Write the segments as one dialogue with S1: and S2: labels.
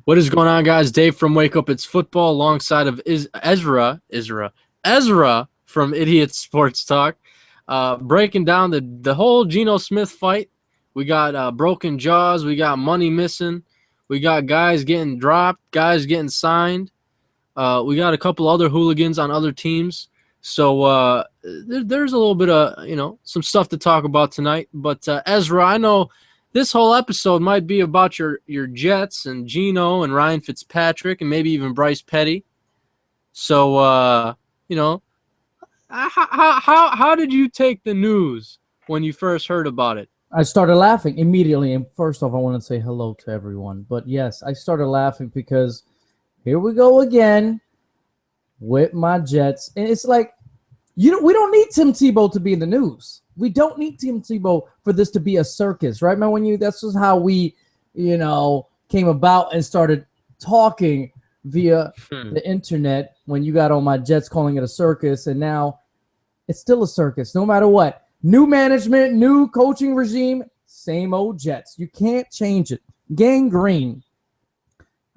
S1: What is going on, guys? Dave from Wake Up It's Football alongside of Ezra from Idiot Sports Talk, breaking down the whole Geno Smith fight. We got broken jaws. We got money missing. We got guys getting dropped, guys getting signed. We got a couple other hooligans on other teams. So there's a little bit of, some stuff to talk about tonight. But Ezra, I know this whole episode might be about your Jets and Geno and Ryan Fitzpatrick and maybe even Bryce Petty. So, how did you take the news when you first heard about it?
S2: I started laughing immediately. And first off, I want to say hello to everyone. But yes, I started laughing because here we go again with my Jets. And it's like, we don't need Tim Tebow to be in the news. We don't need Tim Tebow for this to be a circus, right, man? That's just how we, came about and started talking via the internet when you got on my Jets calling it a circus, and now it's still a circus, no matter what. New management, new coaching regime, same old Jets. You can't change it. Gangrene.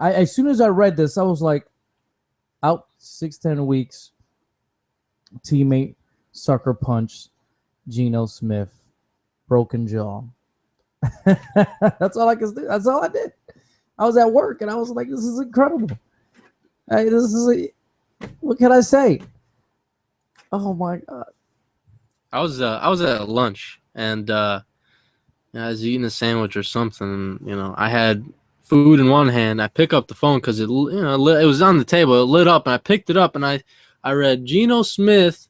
S2: As soon as I read this, I was like, out 6-10 weeks, teammate, sucker punch, Geno Smith, broken jaw. That's all I could do. That's all I did. I was at work and I was like, "This is incredible. What can I say?" Oh my god!
S1: I was at lunch and I was eating a sandwich or something. I had food in one hand. I pick up the phone because it was on the table. It lit up and I picked it up and I read Geno Smith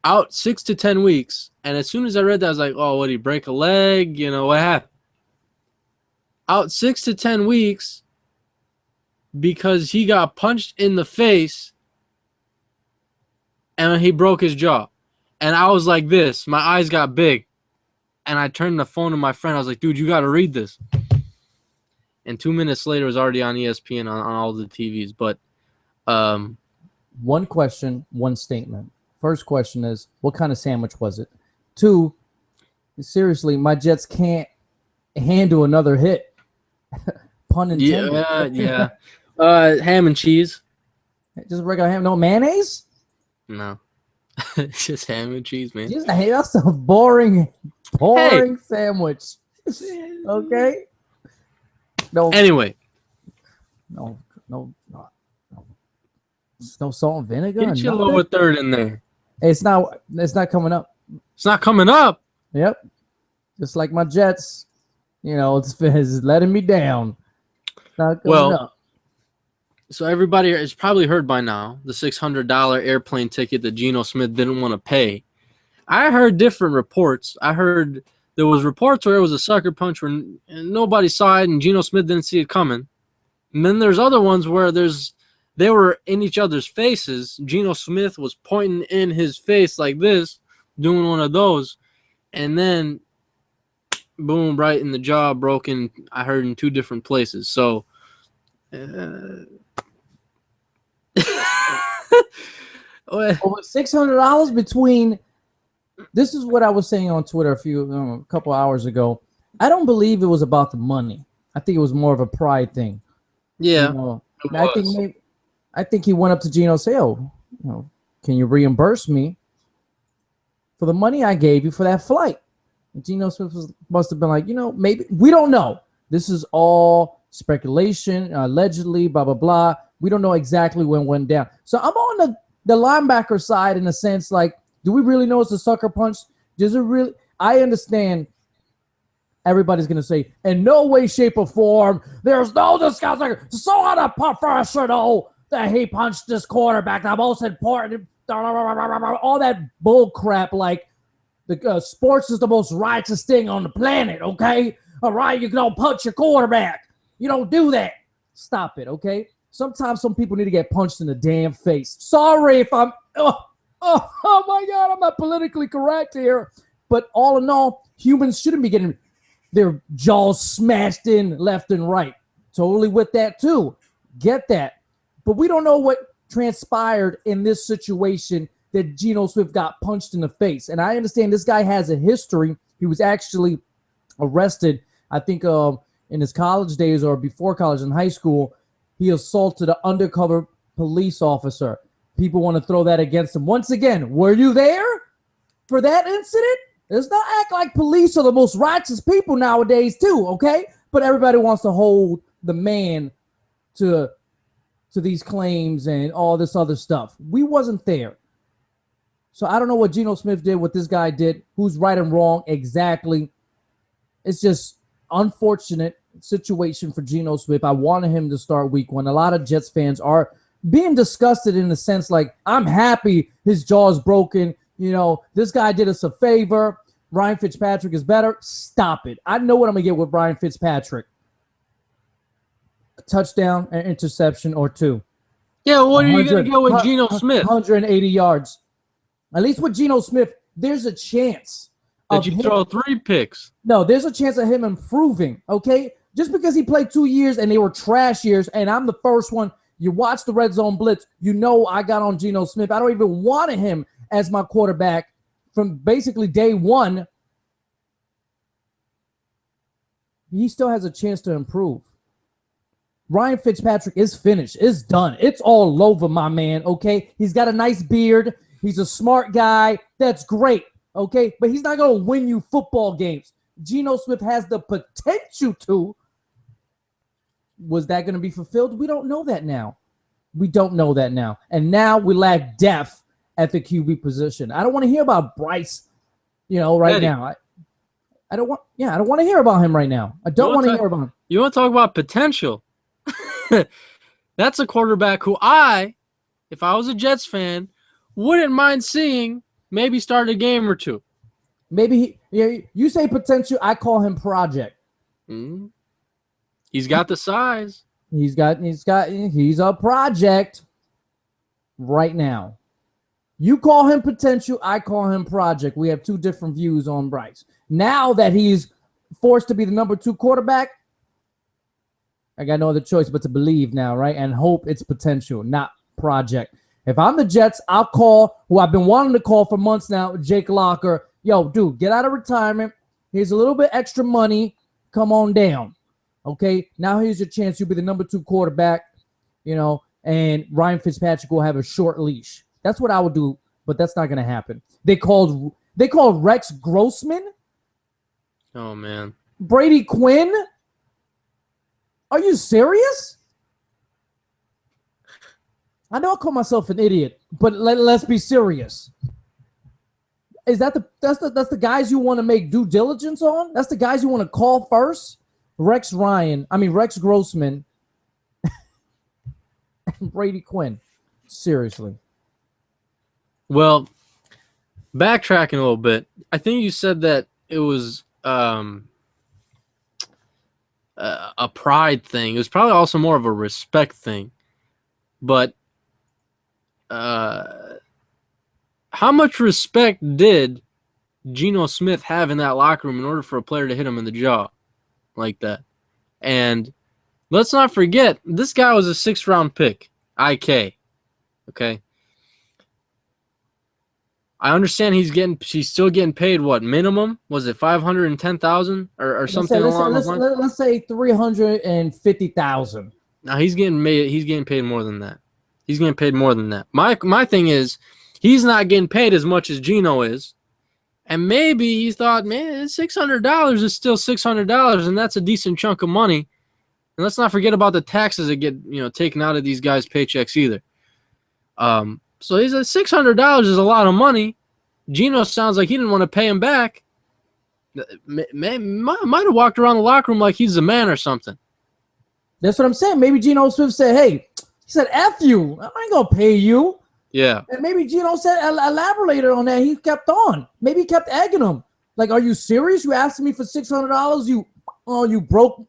S1: out 6 to 10 weeks, and as soon as I read that, I was like, "Oh, what did he break a leg? What happened?" Out 6 to 10 weeks because he got punched in the face and he broke his jaw. And I was like this. My eyes got big, and I turned the phone to my friend. I was like, "Dude, you got to read this." And 2 minutes later, it was already on ESPN on all the TVs. But
S2: one question, one statement. First question is, what kind of sandwich was it? 2, seriously, my Jets can't handle another hit. Pun intended.
S1: Yeah. Ham and cheese.
S2: Just regular ham, no mayonnaise?
S1: No. It's just ham and cheese, man.
S2: That's a boring sandwich. Okay? No.
S1: Anyway.
S2: No salt and vinegar.
S1: Get your lower third in there.
S2: It's not coming up.
S1: It's not coming up.
S2: Yep. Just like my Jets, it's letting me down. It's not coming up.
S1: So everybody has probably heard by now the $600 airplane ticket that Geno Smith didn't want to pay. I heard different reports. I heard there was reports where it was a sucker punch where nobody saw it and Geno Smith didn't see it coming. And then there's other ones where they were in each other's faces. Geno Smith was pointing in his face like this, doing one of those. And then, boom, right in the jaw, broken, I heard in 2 different places. So,
S2: over $600 between. This is what I was saying on Twitter a couple hours ago. I don't believe it was about the money. I think it was more of a pride thing.
S1: Yeah,
S2: I think he went up to Geno and said, "Can you reimburse me for the money I gave you for that flight?" And Geno Smith must have been like, maybe. We don't know. This is all speculation, allegedly, blah, blah, blah. We don't know exactly when it went down. So I'm on the linebacker side in a sense, like, do we really know it's a sucker punch? Does it really? I understand everybody's going to say, in no way, shape, or form, there's no discussion. So unprofessional that he punched this quarterback, the most important, all that bull crap, like the sports is the most righteous thing on the planet, okay? All right, you don't punch your quarterback. You don't do that. Stop it, okay? Sometimes some people need to get punched in the damn face. Sorry if I'm... Oh my God, I'm not politically correct here. But all in all, humans shouldn't be getting their jaws smashed in left and right. Totally with that too. Get that. But we don't know what transpired in this situation that Geno Smith got punched in the face. And I understand this guy has a history. He was actually arrested, I think, in his college days or before college in high school, he assaulted an undercover police officer. People want to throw that against him. Once again, were you there for that incident? Let's not act like police are the most righteous people nowadays too, okay? But everybody wants to hold the man to these claims and all this other stuff. We wasn't there. So I don't know what Geno Smith did, what this guy did, who's right and wrong exactly. It's just unfortunate situation for Geno Smith. I wanted him to start week 1. A lot of Jets fans are being disgusted in the sense like, I'm happy his jaw's broken. You know, this guy did us a favor. Ryan Fitzpatrick is better. Stop it. I know what I'm going to get with Ryan Fitzpatrick. A touchdown, an interception, or 2.
S1: Yeah, what are you going to go with Geno Smith?
S2: 180 yards. At least with Geno Smith, there's a chance.
S1: Did you throw 3 picks?
S2: No, there's a chance of him improving, okay? Just because he played 2 years and they were trash years, and I'm the first one. You watch the Red Zone Blitz, you know I got on Geno Smith. I don't even want him as my quarterback from basically day 1. He still has a chance to improve. Ryan Fitzpatrick is finished. It's done. It's all over, my man, okay? He's got a nice beard. He's a smart guy. That's great, okay? But he's not going to win you football games. Geno Smith has the potential to. Was that going to be fulfilled? We don't know that now. We don't know that now. And now we lack depth at the QB position. I don't want to hear about Bryce, right now. I don't want to hear about him right now. I don't want to hear about him.
S1: You want to talk about potential? That's a quarterback who if I was a Jets fan, wouldn't mind seeing maybe start a game or 2.
S2: Maybe you say potential, I call him project.
S1: Mm-hmm. He's got the size.
S2: He's a project right now. You call him potential, I call him project. We have 2 different views on Bryce. Now that he's forced to be the number 2 quarterback, I got no other choice but to believe now, right? And hope it's potential, not project. If I'm the Jets, I'll call who I've been wanting to call for months now, Jake Locker. Yo, dude, get out of retirement. Here's a little bit extra money. Come on down. Okay, now here's your chance. You'll be the number 2 quarterback, and Ryan Fitzpatrick will have a short leash. That's what I would do, but that's not going to happen. They called Rex Grossman.
S1: Oh, man.
S2: Brady Quinn. Are you serious? I know I call myself an idiot, but let's be serious. Is that's the guys you want to make due diligence on? That's the guys you want to call first? Rex Grossman and Brady Quinn. Seriously.
S1: Well, backtracking a little bit, I think you said that it was a pride thing. It was probably also more of a respect thing. But how much respect did Geno Smith have in that locker room in order for a player to hit him in the jaw like that? And let's not forget, this guy was a 6th-round pick, IK. Okay. I understand he's still getting paid what minimum? Was it $510,000 or something along those lines?
S2: Let's say $350,000.
S1: Now he's getting paid more than that. He's getting paid more than that. My thing is, he's not getting paid as much as Geno is. And maybe he thought, man, $600 is still $600, and that's a decent chunk of money. And let's not forget about the taxes that get taken out of these guys' paychecks either. So he's at $600 is a lot of money. Geno sounds like he didn't want to pay him back. Might have walked around the locker room like he's the man or something.
S2: That's what I'm saying. Maybe Geno Smith said, "Hey," he said, "F you. I ain't gonna pay you."
S1: Yeah.
S2: And maybe Geno said, elaborated on that. He kept on. Maybe he kept egging him. Like, are you serious? You asking me for $600? You broke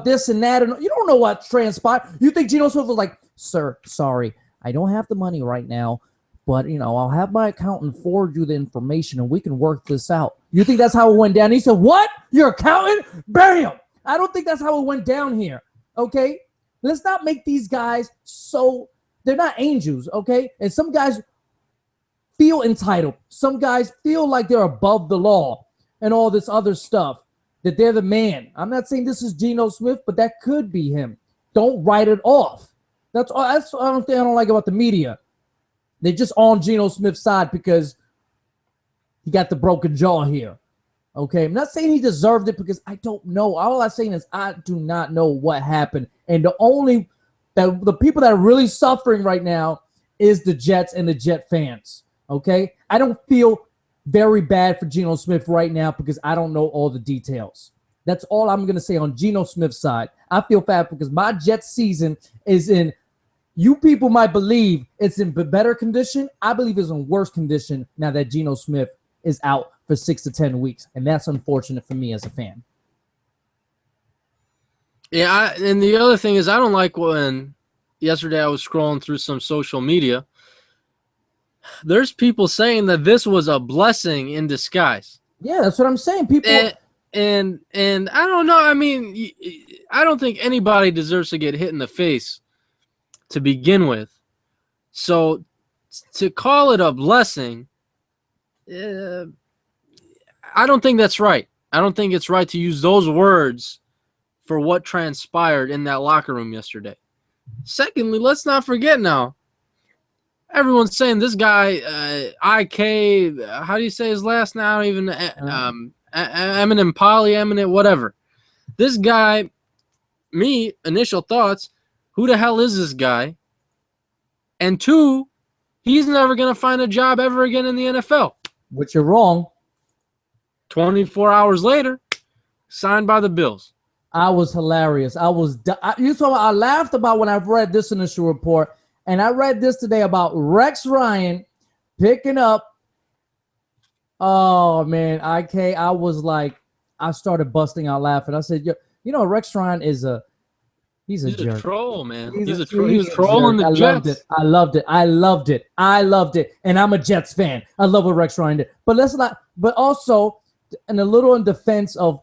S2: this and that. And you don't know what transpired. You think Geno Smith was like, "Sir, sorry, I don't have the money right now, but, I'll have my accountant forward you the information and we can work this out." You think that's how it went down? He said, "What? Your accountant? Bam!" I don't think that's how it went down here, okay? Let's not make these guys they're not angels, okay? And some guys feel entitled. Some guys feel like they're above the law and all this other stuff. that they're the man. I'm not saying this is Geno Smith, but that could be him. Don't write it off. That's all. That's the only thing I don't like about the media. They're just on Geno Smith's side because he got the broken jaw here. Okay, I'm not saying he deserved it because I don't know. All I'm saying is I do not know what happened. And the people that are really suffering right now is the Jets and the Jet fans. Okay, I don't feel very bad for Geno Smith right now because I don't know all the details. That's all I'm going to say on Geno Smith's side. I feel bad because my Jets season is in, you people might believe it's in better condition. I believe it's in worse condition now that Geno Smith is out for 6 to 10 weeks. And that's unfortunate for me as a fan.
S1: Yeah, and the other thing is I don't like when yesterday I was scrolling through some social media. There's people saying that this was a blessing in disguise.
S2: Yeah, that's what I'm saying. People
S1: and I don't know. I mean, I don't think anybody deserves to get hit in the face to begin with. So to call it a blessing, I don't think that's right. I don't think it's right to use those words for what transpired in that locker room yesterday. Secondly, let's not forget now, everyone's saying this guy, IK, how do you say his last name? I don't even, Enemkpali, whatever. This guy, initial thoughts, who the hell is this guy? And two, he's never going to find a job ever again in the NFL.
S2: Which you're wrong.
S1: 24 hours later, signed by the Bills.
S2: I was hilarious. I laughed about when I read this initial report. And I read this today about Rex Ryan picking up. Oh, man, IK, I was like, I started busting out laughing. I said, Rex Ryan he's a jerk.
S1: A troll, man. He's a troll. He was trolling the Jets.
S2: I loved it. And I'm a Jets fan. I love what Rex Ryan did. But also, and a little in defense of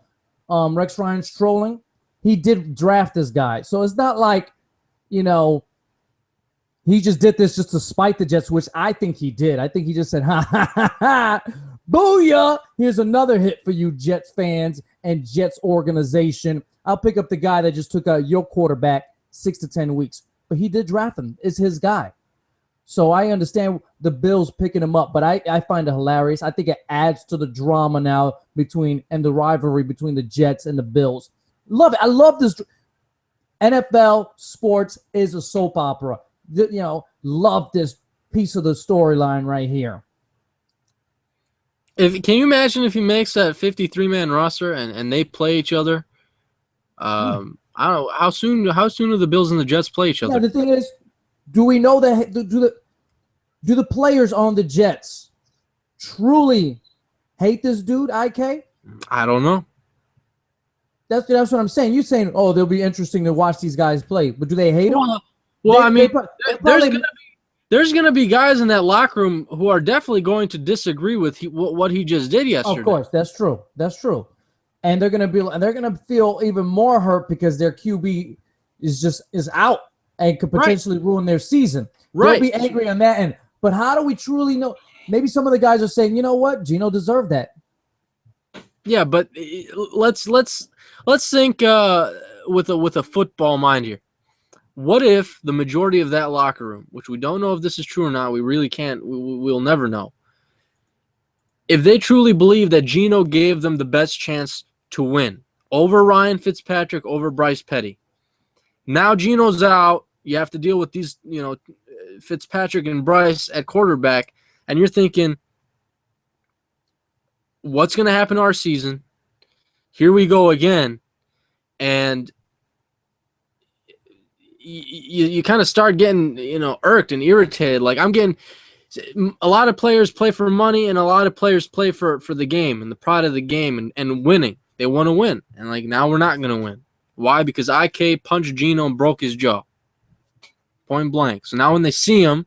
S2: Rex Ryan's trolling, he did draft this guy. So it's not like, he just did this just to spite the Jets, which I think he did. I think he just said, ha, ha, ha, ha, booyah. Here's another hit for you Jets fans and Jets organization. I'll pick up the guy that just took out your quarterback 6 to 10 weeks. But he did draft him. It's his guy. So I understand the Bills picking him up, but I find it hilarious. I think it adds to the drama now and the rivalry between the Jets and the Bills. Love it. I love this. NFL sports is a soap opera. Love this piece of the storyline right here.
S1: Can you imagine if he makes that 53-man roster and they play each other? I don't know how soon do the Bills and the Jets play each other?
S2: Yeah, the thing is, do we know that do the players on the Jets truly hate this dude, IK?
S1: I don't know.
S2: That's what I'm saying. You're saying, oh, they'll be interesting to watch these guys play, but do they hate him?
S1: Well, there's going to be guys in that locker room who are definitely going to disagree with what he just did yesterday.
S2: Of course, that's true. That's true. And they're going to feel even more hurt because their QB is out and could potentially ruin their season.
S1: Right.
S2: They'll be angry on that end. But how do we truly know? Maybe some of the guys are saying, you know what, Geno deserved that.
S1: Yeah, but let's think with a football mind here. What if the majority of that locker room, which we don't know if this is true or not, we really can't, we'll never know. If they truly believe that Geno gave them the best chance to win over Ryan Fitzpatrick, over Bryce Petty. Now Geno's out. You have to deal with these, Fitzpatrick and Bryce at quarterback, and you're thinking, what's going to happen to our season? Here we go again. And you kind of start getting, irked and irritated. Like I'm getting a lot of players play for money and a lot of players play for the game and the pride of the game and winning. They want to win. And now we're not going to win. Why? Because IK punched Geno and broke his jaw. Point blank. So now when they see him,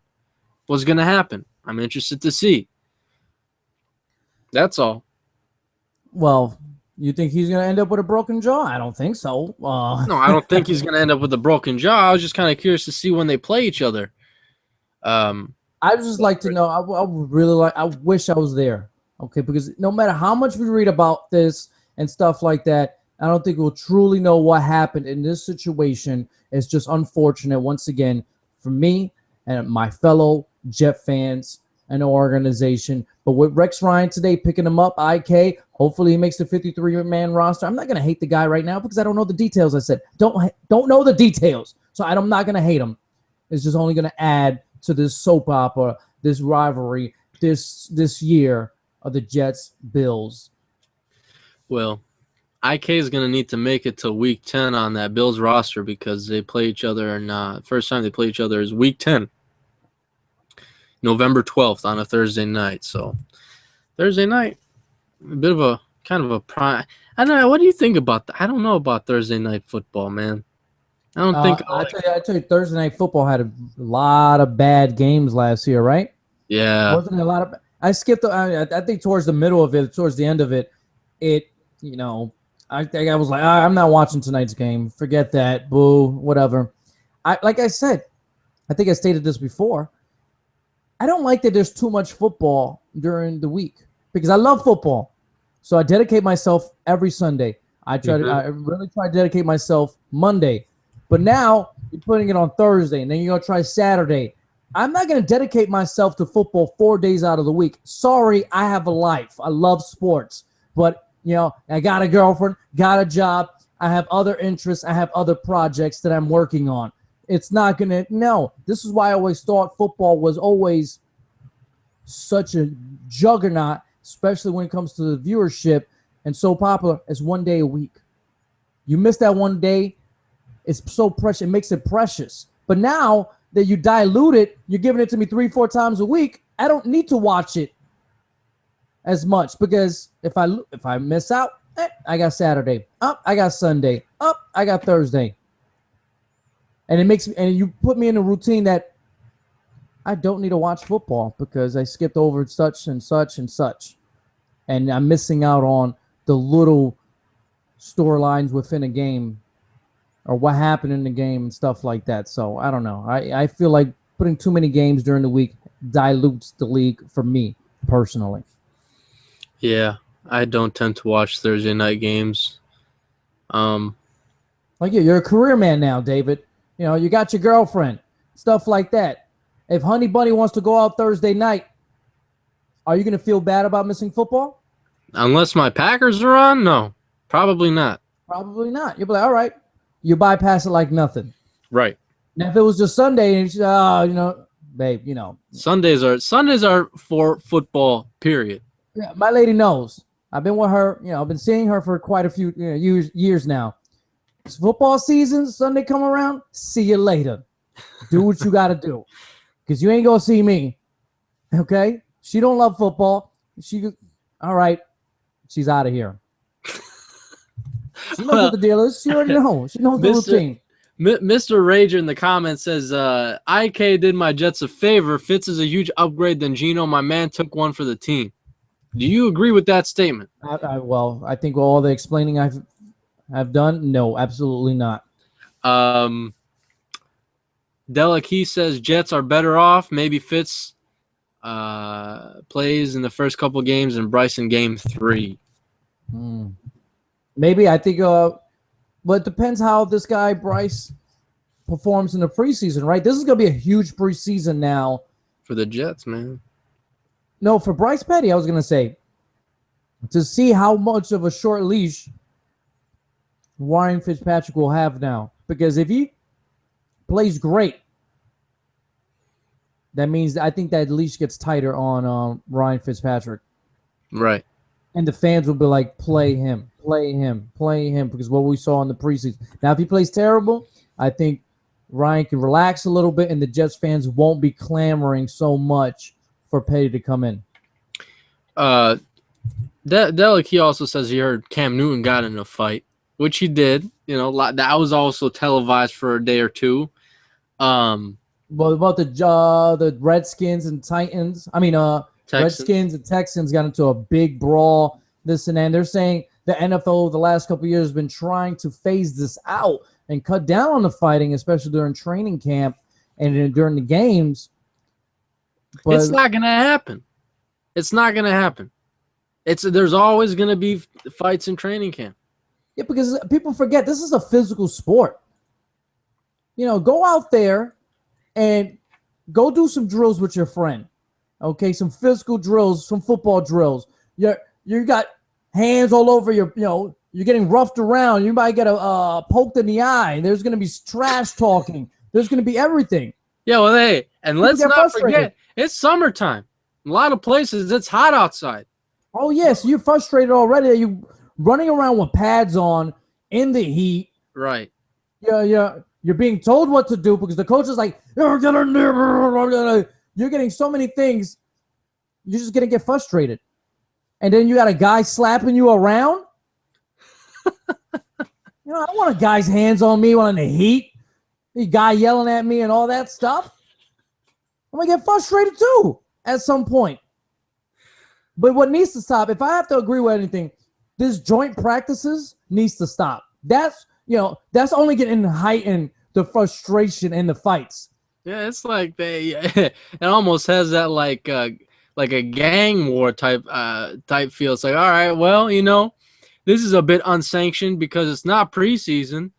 S1: what's going to happen? I'm interested to see. That's all.
S2: Well, you think he's going to end up with a broken jaw? I don't think so.
S1: No, I don't think he's going to end up with a broken jaw. I was just kind of curious to see when they play each other.
S2: I would just like to know. I wish I was there. Okay, because no matter how much we read about this and stuff like that. I don't think we'll truly know what happened in this situation. It's just unfortunate once again for me and my fellow Jet fans and organization. But with Rex Ryan today picking him up, IK, hopefully he makes the 53-man roster. I'm not going to hate the guy right now because I don't know the details. I said, don't know the details. So I'm not going to hate him. It's just only going to add to this soap opera, this rivalry, this year of the Jets Bills.
S1: Well, IK is going to need to make it to week 10 on that Bills roster because they play each other, and first time they play each other is week 10, November 12th on a Thursday night. So Thursday night, a bit of a kind of a prime. I don't know. What do you think about that? I don't know about Thursday night football, man. I don't think.
S2: I tell you, Thursday night football had a lot of bad games last year, right?
S1: Yeah.
S2: Wasn't it a lot of? I skipped. I think towards the middle of it, towards the end of it, I think I was like, I'm not watching tonight's game. Forget that. Boo. Whatever. Like I said, I think I stated this before. I don't like that there's too much football during the week because I love football. So I dedicate myself every Sunday. I really try to dedicate myself Monday. But now you're putting it on Thursday, and then you're going to try Saturday. I'm not going to dedicate myself to football 4 days out of the week. Sorry, I have a life. I love sports. But, I got a girlfriend, got a job. I have other interests. I have other projects that I'm working on. It's not going to – no. This is why I always thought football was always such a juggernaut, especially when it comes to the viewership and so popular as 1 day a week. You miss that 1 day, it's so precious. It makes it precious. But now that you dilute it, you're giving it to me 3-4 times a week. I don't need to watch it as much because if I miss out, I got Saturday. I got Sunday. I got Thursday. And you put me in a routine that I don't need to watch football because I skipped over such and such and such. And I'm missing out on the little storylines within a game or what happened in the game and stuff like that. So I don't know. I feel like putting too many games during the week dilutes the league for me personally.
S1: Yeah, I don't tend to watch Thursday night games.
S2: Like you're a career man now, David. You got your girlfriend, stuff like that. If Honey Bunny wants to go out Thursday night, are you going to feel bad about missing football?
S1: Unless my Packers are on? No, probably not.
S2: Probably not. You'll be like, all right. You bypass it like nothing.
S1: Right.
S2: Now, if it was just Sunday and babe,
S1: Sundays are for football, period.
S2: Yeah, my lady knows. I've been with her, I've been seeing her for quite a few years now. It's football season, Sunday come around, see you later. Do what you got to do. Because you ain't going to see me. Okay? She don't love football. All right. She's out of here. She knows what the deal is. She already knows. She knows the routine.
S1: Mr. Rager in the comments says, IK did my Jets a favor. Fitz is a huge upgrade than Geno. My man took one for the team. Do you agree with that statement?
S2: I think all the explaining I've done, no, absolutely not.
S1: Delakey says Jets are better off. Maybe Fitz plays in the first couple games and Bryson game 3.
S2: Maybe I think, but it depends how this guy Bryce performs in the preseason, right? This is going to be a huge preseason now
S1: for the Jets, man.
S2: No, for Bryce Petty, I was going to say to see how much of a short leash Ryan Fitzpatrick will have now, because if he plays great, that means I think that leash gets tighter on Ryan Fitzpatrick,
S1: right?
S2: And the fans will be like, play him, because what we saw in the preseason. Now, if he plays terrible, I think Ryan can relax a little bit, and the Jets fans won't be clamoring so much for Petty to come in.
S1: Delakey also says he heard Cam Newton got in a fight, which he did. That was also televised for a day or two. Well,
S2: about the Redskins and Titans. Texans. Redskins and Texans got into a big brawl, this and that. And they're saying the NFL the last couple of years has been trying to phase this out and cut down on the fighting, especially during training camp and during the games.
S1: But it's not going to happen. It's not going to happen. There's always going to be fights in training camp.
S2: Yeah, because people forget this is a physical sport. Go out there and go do some drills with your friend. Okay, some physical drills, some football drills. You got hands all over your, you're getting roughed around. You might get poked in the eye. There's going to be trash talking. There's going to be everything.
S1: Yeah, well, hey, and let's not forget, it's summertime. A lot of places, it's hot outside.
S2: Oh, yes, you're frustrated already. You're running around with pads on in the heat.
S1: Right.
S2: Yeah. You're being told what to do because the coach is like, you're getting so many things. You're just going to get frustrated. And then you got a guy slapping you around. I don't want a guy's hands on me when in the heat. A guy yelling at me and all that stuff. I'm going to get frustrated too at some point. But what needs to stop, if I have to agree with anything, this joint practices needs to stop. That's only getting heightened the frustration in the fights.
S1: Yeah, it's like it almost has that like a gang war type feel. It's like, all right, well, this is a bit unsanctioned because it's not preseason.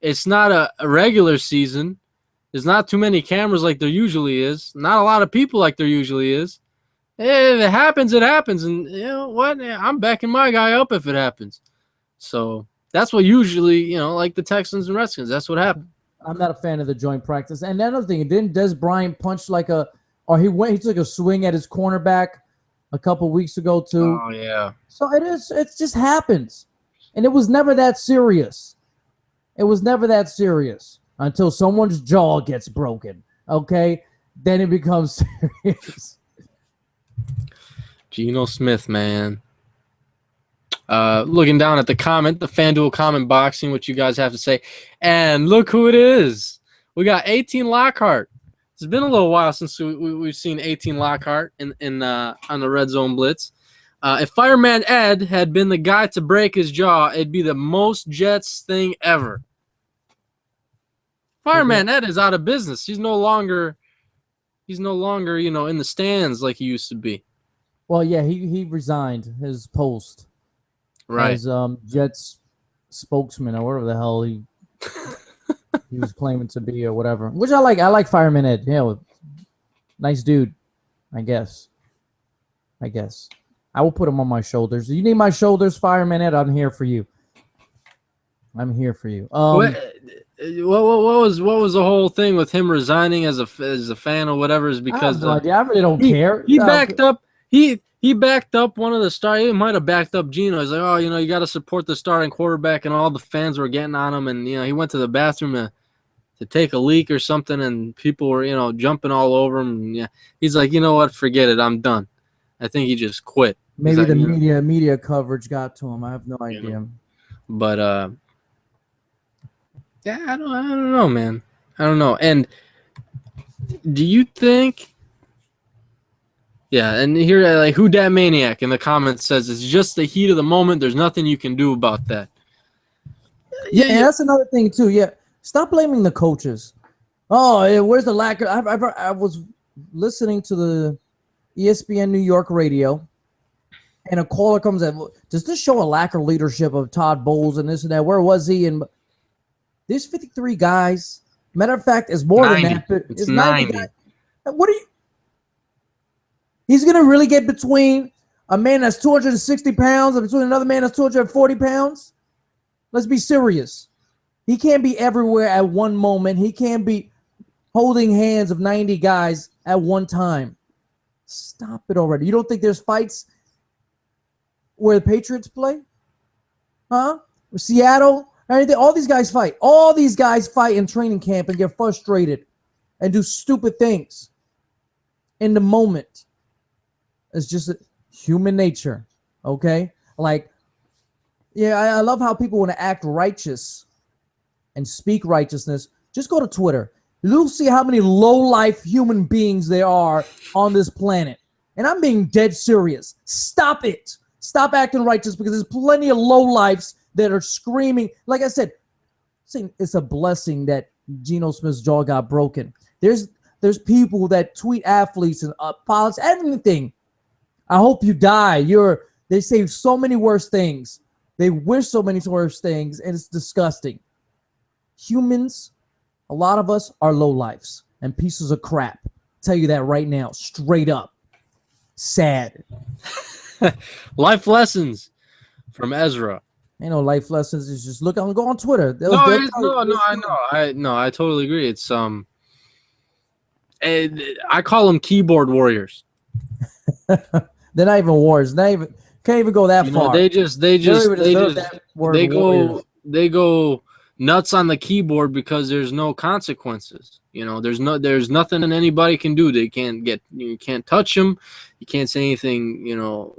S1: It's not a regular season. There's not too many cameras like there usually is. Not a lot of people like there usually is. If it happens, it happens. And you know what? I'm backing my guy up if it happens. So that's what usually, like the Texans and Redskins, that's what happened.
S2: I'm not a fan of the joint practice. And another thing, didn't Des Bryant punch he took a swing at his cornerback a couple weeks ago too?
S1: Oh, yeah.
S2: So it just happens. And it was never that serious. It was never that serious until someone's jaw gets broken. Okay? Then it becomes serious.
S1: Geno Smith, man. Looking down at the FanDuel comment box, seeing what you guys have to say. And look who it is. We got 18 Lockhart. It's been a little while since we've seen 18 Lockhart on the Red Zone Blitz. If Fireman Ed had been the guy to break his jaw, it'd be the most Jets thing ever. Fireman Ed is out of business. He's no longer, in the stands like he used to be.
S2: Well, yeah, he resigned his post.
S1: Right.
S2: As Jets spokesman or whatever the hell he was claiming to be or whatever. Which I like. I like Fireman Ed. Yeah, nice dude, I guess. I will put him on my shoulders. You need my shoulders, Fireman Ed? I'm here for you. I'm here for you.
S1: What was the whole thing with him resigning as a fan or whatever? Is because
S2: I really don't care.
S1: He backed up. He backed up one of the stars. He might have backed up Geno. He's like, oh, you got to support the starting quarterback, and all the fans were getting on him. And he went to the bathroom to take a leak or something, and people were jumping all over him. And, yeah, he's like, you know what? Forget it. I'm done. I think he just quit.
S2: Maybe
S1: like,
S2: the media coverage got to him. I have no idea.
S1: But yeah, I don't know, man. I don't know. And do you think? Yeah, and here, like, Who Dat Maniac in the comments says it's just the heat of the moment. There's nothing you can do about that.
S2: Yeah, and that's another thing too. Yeah, stop blaming the coaches. Oh, where's the lack of? I was listening to the ESPN New York radio, and a caller comes in. Does this show a lack of leadership of Todd Bowles and this and that? Where was he? And there's 53 guys. Matter of fact, it's more
S1: 90.
S2: than that.
S1: It's 90 guys.
S2: What are you? He's going to really get between a man that's 260 pounds and between another man that's 240 pounds? Let's be serious. He can't be everywhere at one moment. He can't be holding hands of 90 guys at one time. Stop it already. You don't think there's fights where the Patriots play? Huh? Or Seattle? Anything? All these guys fight. All these guys fight in training camp and get frustrated and do stupid things in the moment. It's just human nature, okay? Like, yeah, I love how people want to act righteous and speak righteousness. Just go to Twitter. You'll see how many low-life human beings there are on this planet. And I'm being dead serious. Stop it. Stop acting righteous because there's plenty of low-lifes that are screaming. Like I said, it's a blessing that Geno Smith's jaw got broken. There's people that tweet athletes and apologize, everything. I hope you die. They say so many worse things. They wish so many worse things, and it's disgusting. Humans, a lot of us are lowlifes and pieces of crap. I'll tell you that right now, straight up. Sad.
S1: Life lessons from Ezra.
S2: Ain't no life lessons. It's just go on Twitter.
S1: No, I know. I totally agree. It's I call them keyboard warriors.
S2: They're not even warriors. Can't even go that far.
S1: They go nuts on the keyboard because there's no consequences. There's nothing anybody can do. You can't touch them. You can't say anything,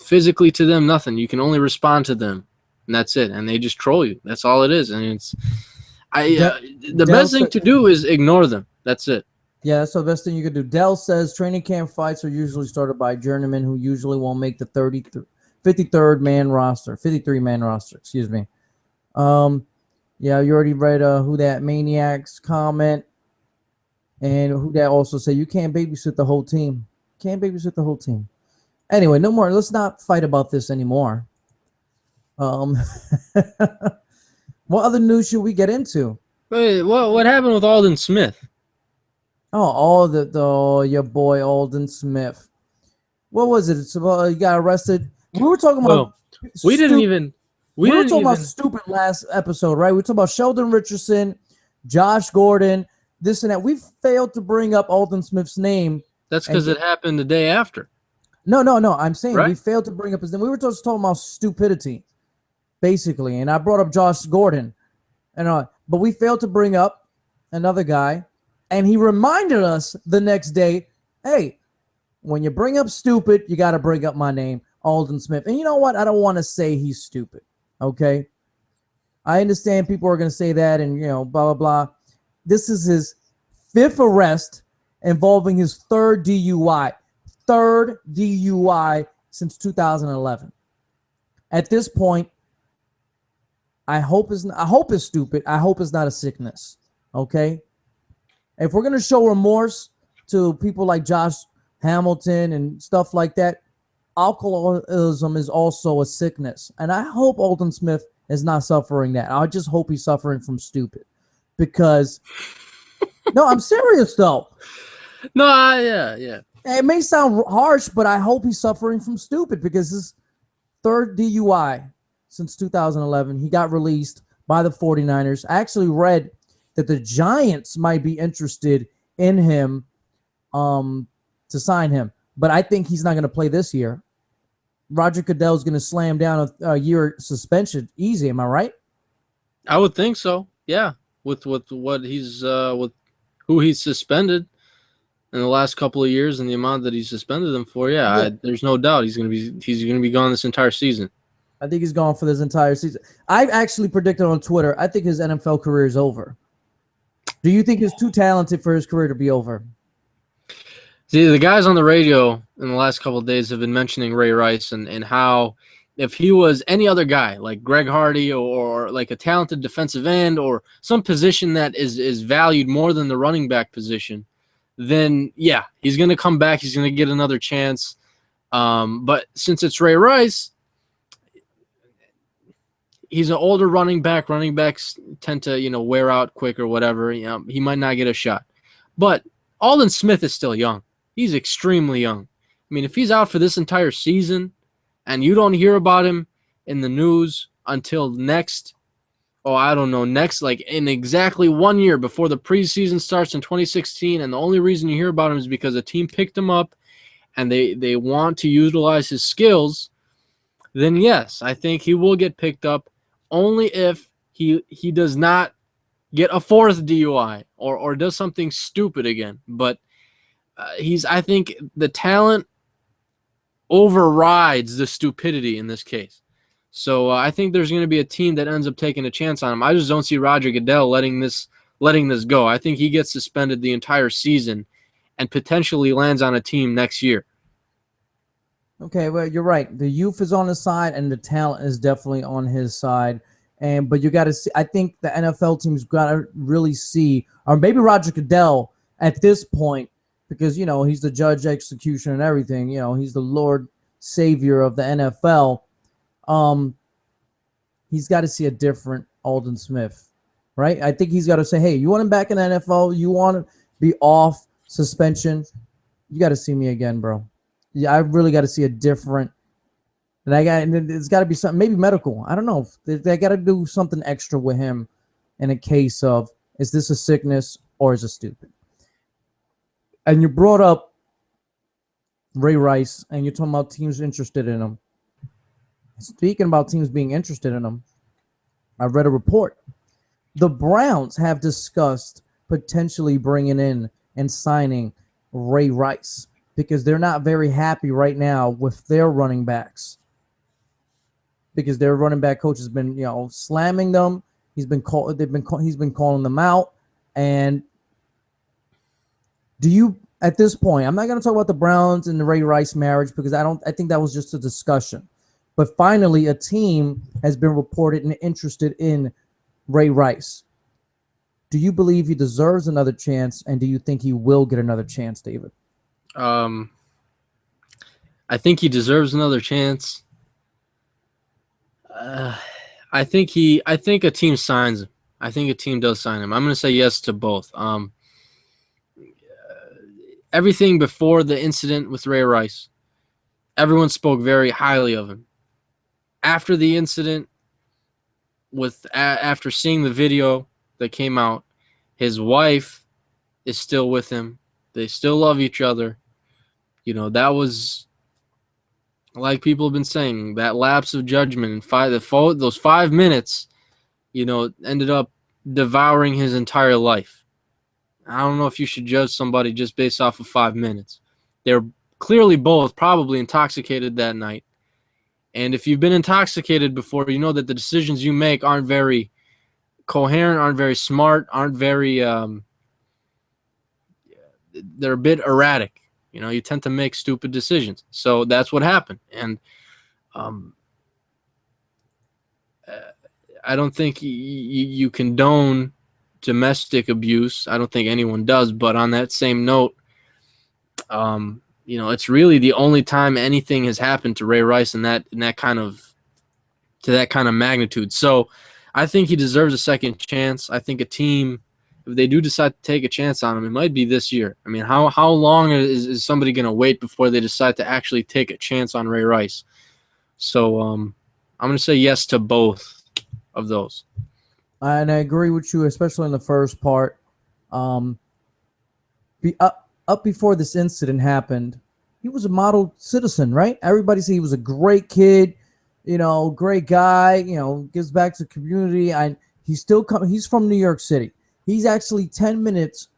S1: physically to them, nothing. You can only respond to them, and that's it. And they just troll you. That's all it is. And the best thing to do is ignore them. That's it.
S2: Yeah, that's the best thing you could do. Dell says training camp fights are usually started by journeymen who usually won't make the 53-man roster. Excuse me. Yeah, you already read Who That Maniac's comment. And Who That also said you can't babysit the whole team. Anyway, no more. Let's not fight about this anymore. What other news should we get into?
S1: Wait, what happened with Alden Smith?
S2: Your boy Alden Smith. What was it? It's about he got arrested. We were talking about.
S1: We were talking
S2: about stupid last episode, right? We were talking about Sheldon Richardson, Josh Gordon, this and that. We failed to bring up Alden Smith's name.
S1: That's because it happened the day after.
S2: No. I'm saying we failed to bring up his name. We were just talking about stupidity, basically, and I brought up Josh Gordon, but we failed to bring up another guy. And he reminded us the next day, hey, when you bring up stupid, you got to bring up my name, Alden Smith. And you know what? I don't want to say he's stupid, okay? I understand people are going to say that and, blah, blah, blah. This is his 5th arrest involving his 3rd DUI. 3rd DUI since 2011. At this point, I hope it's stupid. I hope it's not a sickness, okay? If we're going to show remorse to people like Josh Hamilton and stuff like that, alcoholism is also a sickness. And I hope Alden Smith is not suffering that. I just hope he's suffering from stupid. Because, no, I'm serious, though.
S1: No, yeah.
S2: It may sound harsh, but I hope he's suffering from stupid because his 3rd DUI since 2011, he got released by the 49ers. I actually read that the Giants might be interested in him to sign him. But I think he's not going to play this year. Roger Goodell's going to slam down a year suspension easy. Am I right?
S1: I would think so. Yeah, with what he's with who he's suspended in the last couple of years and the amount that he's suspended them for. Yeah. There's no doubt he's going to be gone this entire season.
S2: I think he's gone for this entire season. I've actually predicted on Twitter. I think his NFL career is over. Do you think he's too talented for his career to be over?
S1: See, the guys on the radio in the last couple of days have been mentioning Ray Rice and how if he was any other guy, like Greg Hardy or like a talented defensive end or some position that is valued more than the running back position, then, yeah, he's going to come back. He's going to get another chance. But since it's Ray Rice, he's an older running back. Running backs tend to, wear out quick or whatever. He might not get a shot. But Alden Smith is still young. He's extremely young. I mean, if he's out for this entire season and you don't hear about him in the news until next like in exactly 1 year before the preseason starts in 2016, and the only reason you hear about him is because a team picked him up and they want to utilize his skills, then yes, I think he will get picked up only if he does not get a 4th DUI or does something stupid again. But I think the talent overrides the stupidity in this case. So I think there's going to be a team that ends up taking a chance on him. I just don't see Roger Goodell letting this go. I think he gets suspended the entire season and potentially lands on a team next year.
S2: Okay, well, you're right. The youth is on his side, and the talent is definitely on his side. But you got to see. I think the NFL team's got to really see, or maybe Roger Goodell at this point, because he's the judge, execution, and everything. He's the Lord savior of the NFL. He's got to see a different Aldon Smith, right? I think he's got to say, hey, you want him back in the NFL? You want to be off suspension? You got to see me again, bro. Yeah, I really got to see a different. And it's got to be something, maybe medical. I don't know. They got to do something extra with him in a case of, is this a sickness or is it stupid? And you brought up Ray Rice, and you're talking about teams interested in him. Speaking about teams being interested in him, I read a report. The Browns have discussed potentially bringing in and signing Ray Rice because they're not very happy right now with their running backs. Because their running back coach has been, slamming them. He's been calling them out. And do you, at this point, I'm not going to talk about the Browns and the Ray Rice marriage because I think that was just a discussion. But finally, a team has been reported and interested in Ray Rice. Do you believe he deserves another chance, and do you think he will get another chance, David?
S1: I think he deserves another chance. I think a team signs him. I think a team does sign him. I'm going to say yes to both. Everything before the incident with Ray Rice, everyone spoke very highly of him. After the incident, after seeing the video that came out, his wife is still with him. They still love each other. That was, like people have been saying, that lapse of judgment in those 5 minutes, ended up devouring his entire life. I don't know if you should judge somebody just based off of 5 minutes. They're clearly both probably intoxicated that night. And if you've been intoxicated before, you know that the decisions you make aren't very coherent, aren't very smart, aren't very they're a bit erratic. You tend to make stupid decisions. So that's what happened. And I don't think you condone domestic abuse. I don't think anyone does. But on that same note, it's really the only time anything has happened to Ray Rice to that kind of magnitude. So I think he deserves a second chance. I think a team, if they do decide to take a chance on him, it might be this year. I mean, how long is somebody going to wait before they decide to actually take a chance on Ray Rice? So I'm going to say yes to both of those.
S2: And I agree with you, especially in the first part. Up before this incident happened, he was a model citizen, right? Everybody said he was a great kid, great guy, gives back to the community. He's from New York City. He's actually 10 minutes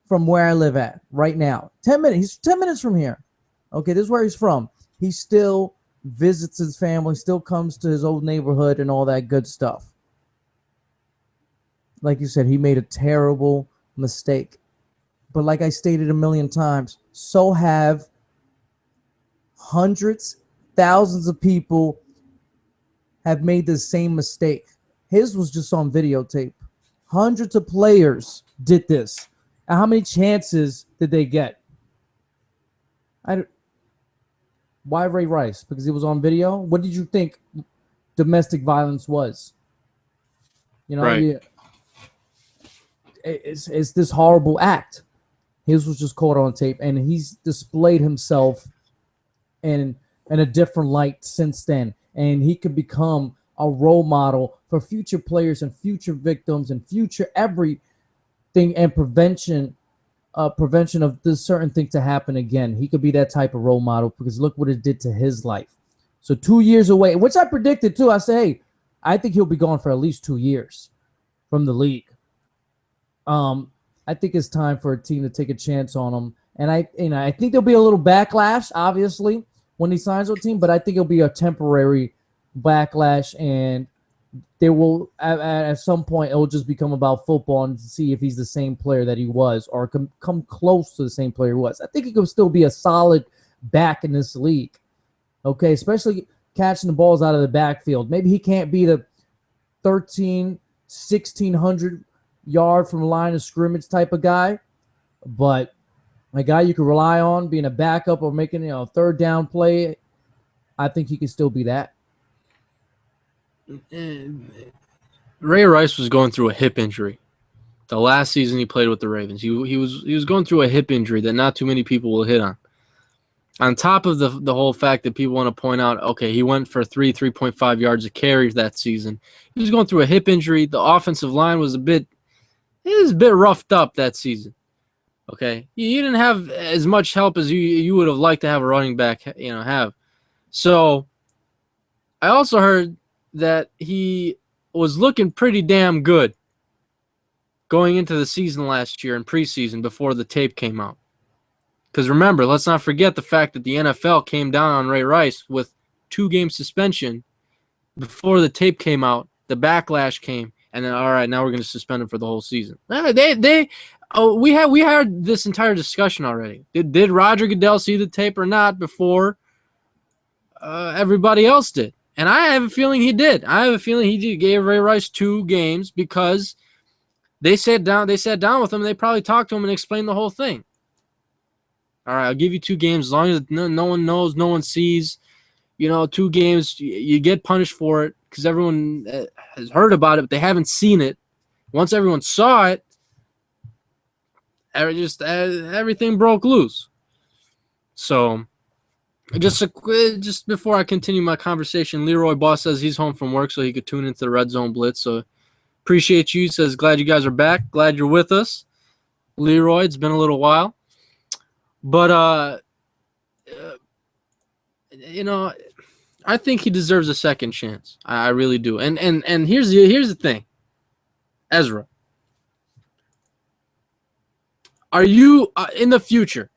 S2: from where I live at right now. 10 minutes. He's 10 minutes from here. Okay, this is where he's from. He still visits his family, still comes to his old neighborhood and all that good stuff. Like you said, he made a terrible mistake. But like I stated a million times, so have hundreds, thousands of people have made the same mistake. His was just on videotape. Hundreds of players did this. And how many chances did they get? Why Ray Rice? Because he was on video? What did you think domestic violence was?
S1: Right.
S2: It's this horrible act. His was just caught on tape, and he's displayed himself in a different light since then. And he could become a role model for future players and future victims and future everything and prevention of this certain thing to happen again. He could be that type of role model because look what it did to his life. So 2 years away, which I predicted too. I say, hey, I think he'll be gone for at least 2 years from the league. I think it's time for a team to take a chance on him. And I think there'll be a little backlash, obviously, when he signs with a team, but I think it'll be a temporary backlash, and they will at some point it will just become about football and see if he's the same player that he was or come close to the same player he was. I think he could still be a solid back in this league. Okay, especially catching the balls out of the backfield. Maybe he can't be the 1,600 yard from the line of scrimmage type of guy, but a guy you can rely on being a backup or making third down play I think he could still be that.
S1: Ray Rice was going through a hip injury. The last season he played with the Ravens, he was going through a hip injury that not too many people will hit on. On top of the whole fact that people want to point out, okay, he went for 3.5 yards a carry that season. He was going through a hip injury. The offensive line was a bit roughed up that season. Okay, you didn't have as much help as you would have liked to have a running back, have. So I also heard that he was looking pretty damn good going into the season last year in preseason before the tape came out. Because remember, let's not forget the fact that the NFL came down on Ray Rice with 2-game suspension before the tape came out. The backlash came, and then all right, now we're going to suspend him for the whole season. We had this entire discussion already. Did Roger Goodell see the tape or not before everybody else did? And I have a feeling he did. I have a feeling he gave Ray Rice 2 games because they sat down with him. And they probably talked to him and explained the whole thing. All right, I'll give you 2 games as long as no one knows, no one sees. 2 games, you get punished for it because everyone has heard about it, but they haven't seen it. Once everyone saw it, everything broke loose. So, just before I continue my conversation, Leroy Boss says he's home from work so he could tune into the Red Zone Blitz. So, appreciate you. He says, glad you guys are back. Glad you're with us. Leroy, it's been a little while. But, I think he deserves a second chance. I really do. And here's the thing. Ezra, are you, in the future,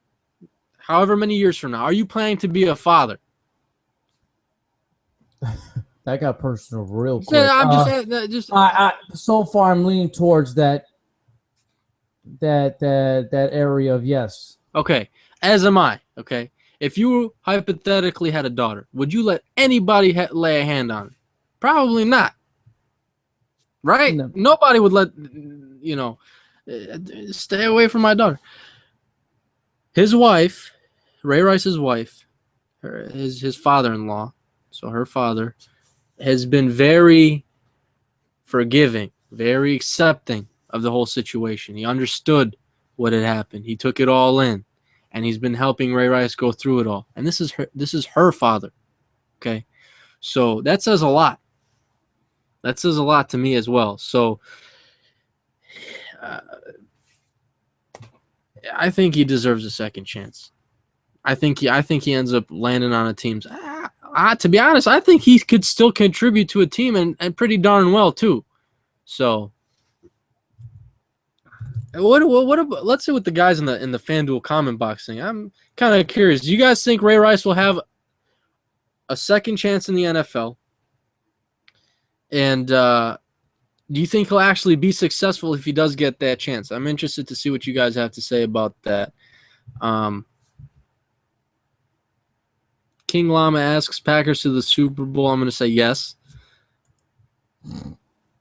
S1: however many years from now, are you planning to be a father?
S2: That got personal real quick.
S1: I'm
S2: so far I'm leaning towards that area of yes.
S1: Okay, as am I. Okay, if you hypothetically had a daughter, would you let anybody lay a hand on her? Probably not. Right? No. Nobody would let stay away from my daughter. His wife, Ray Rice's wife, his father-in-law, so her father, has been very forgiving, very accepting of the whole situation. He understood what had happened. He took it all in, and he's been helping Ray Rice go through it all. And this is her father. Okay? So that says a lot. That says a lot to me as well. So I think he deserves a second chance. I think he ends up landing on a team's. To be honest, I think he could still contribute to a team and pretty darn well too. So what about, let's see what the guys in the FanDuel comment box think. I'm kind of curious. Do you guys think Ray Rice will have a second chance in the NFL? And do you think he'll actually be successful if he does get that chance? I'm interested to see what you guys have to say about that. King Llama asks, Packers to the Super Bowl. I'm going to say yes.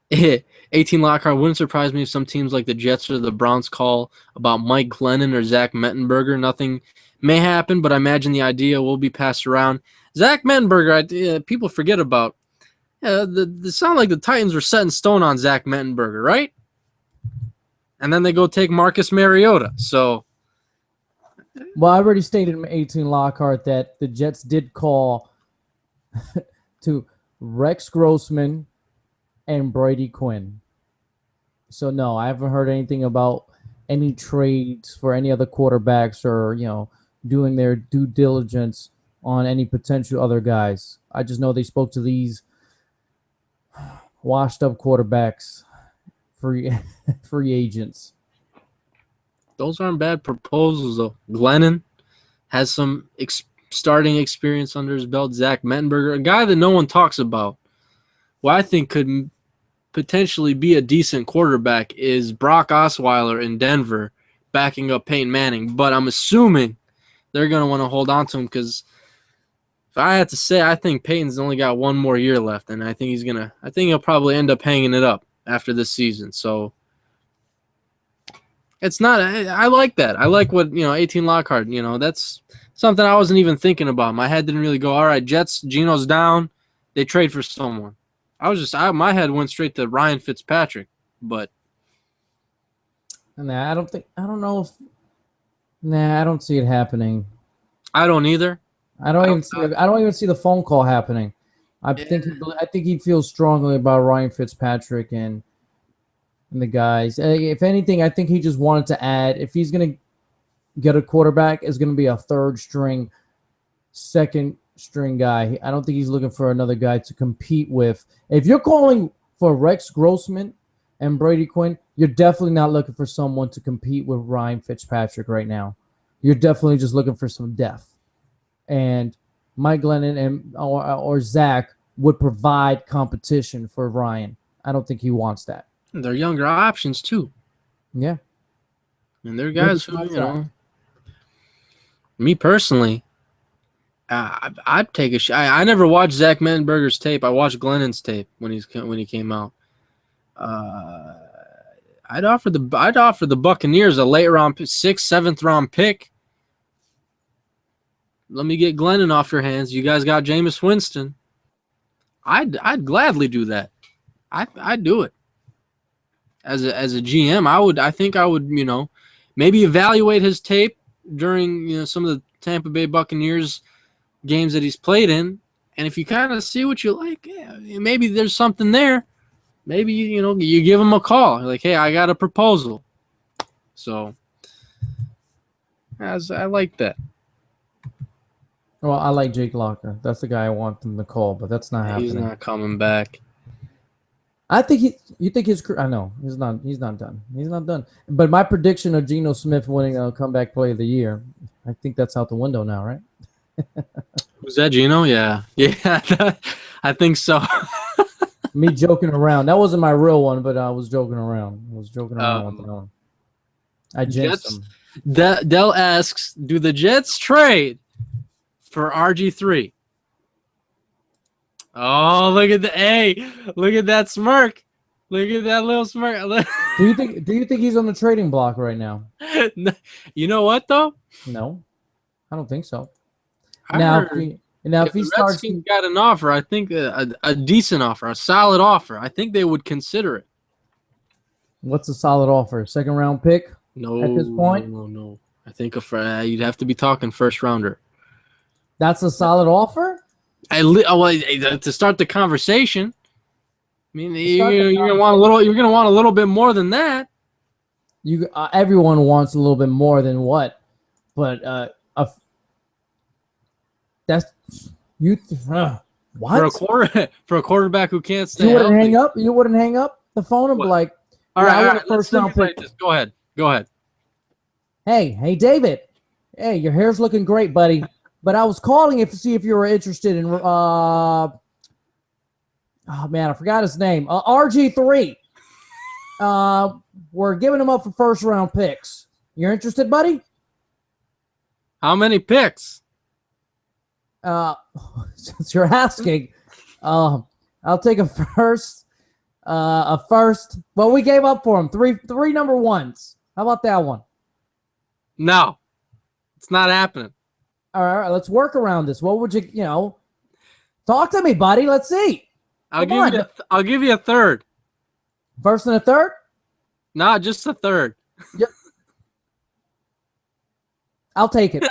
S1: 18 Lockhart, wouldn't surprise me if some teams like the Jets or the Browns call about Mike Glennon or Zach Mettenberger. Nothing may happen, but I imagine the idea will be passed around. Zach Mettenberger, people forget about. The sound like the Titans were set in stone on Zach Mettenberger, right? And then they go take Marcus Mariota. So,
S2: well, I already stated in 18 Lockhart that the Jets did call to Rex Grossman and Brady Quinn. So no, I haven't heard anything about any trades for any other quarterbacks or doing their due diligence on any potential other guys. I just know they spoke to these washed up quarterbacks, free agents.
S1: Those aren't bad proposals, though. Glennon has some starting experience under his belt. Zach Mettenberger, a guy that no one talks about, who I think could potentially be a decent quarterback, is Brock Osweiler in Denver, backing up Peyton Manning. But I'm assuming they're going to want to hold on to him because if I had to say, I think Peyton's only got one more year left, and I think he'll probably end up hanging it up after this season. So It's not. I like that. I like what 18 Lockhart. That's something I wasn't even thinking about. My head didn't really go. All right, Jets. Geno's down. They trade for someone. My head went straight to Ryan Fitzpatrick. But
S2: Nah, I don't know if. Nah, I don't see it happening.
S1: I don't either.
S2: I don't even see the phone call happening. I think he feels strongly about Ryan Fitzpatrick and the guys. If anything, I think he just wanted to add. If he's gonna get a quarterback, it's gonna be a third string, second string guy. I don't think he's looking for another guy to compete with. If you're calling for Rex Grossman and Brady Quinn, you're definitely not looking for someone to compete with Ryan Fitzpatrick right now. You're definitely just looking for some depth. And Mike Glennon or Zach would provide competition for Ryan. I don't think he wants that.
S1: They're younger options too.
S2: Yeah.
S1: And they're guys who, me personally, I'd take a shot. I never watched Zach Mettenberger's tape. I watched Glennon's tape when he came out. I'd offer the Buccaneers a late round 6th, 7th round pick. Let me get Glennon off your hands. You guys got Jameis Winston. I'd gladly do that. I'd do it. As a GM, I think I would, maybe evaluate his tape during, some of the Tampa Bay Buccaneers games that he's played in. And if you kind of see what you like, maybe there's something there. Maybe, you give him a call. Like, hey, I got a proposal. So, I like that.
S2: Well, I like Jake Locker. That's the guy I want them to call, but that's not happening.
S1: He's not coming back.
S2: I think you think his career. I know he's not done. He's not done. But my prediction of Geno Smith winning a comeback play of the year, I think that's out the window now, right?
S1: Was that Geno? Yeah. I think so.
S2: Me joking around. That wasn't my real one, but I was joking around. I was joking around with that one. I jinxed him.
S1: Dell asks, do the Jets trade for RG3? Oh, look at look at that smirk. Look at that little smirk.
S2: Do you think he's on the trading block right now?
S1: You know what though?
S2: No, I don't think so.
S1: If he starts, got an offer. I think a decent offer, a solid offer. I think they would consider it.
S2: What's a solid offer? 2nd round pick?
S1: No,
S2: at this point.
S1: No. I think you'd have to be talking 1st rounder.
S2: That's a solid offer.
S1: To start the conversation. I mean, you're gonna want a little bit more than that.
S2: Everyone wants a little bit more than what, but that's you. What
S1: for a quarterback who can't stay?
S2: You wouldn't hang up the phone and be like,
S1: "All right, I want a 1st round pick." Go ahead.
S2: Hey, David. Hey, your hair's looking great, buddy. But I was calling to see if you were interested in. Oh man, I forgot his name. RG3. We're giving him up for 1st round picks. You're interested, buddy?
S1: How many picks?
S2: Since you're asking, I'll take a first. Well, we gave up for him three number ones. How about that one?
S1: No, it's not happening.
S2: All right, let's work around this. What would you talk to me, buddy? Let's see.
S1: I'll give you a 3rd.
S2: 1st and a 3rd?
S1: Nah, just a 3rd.
S2: Yep. I'll take it.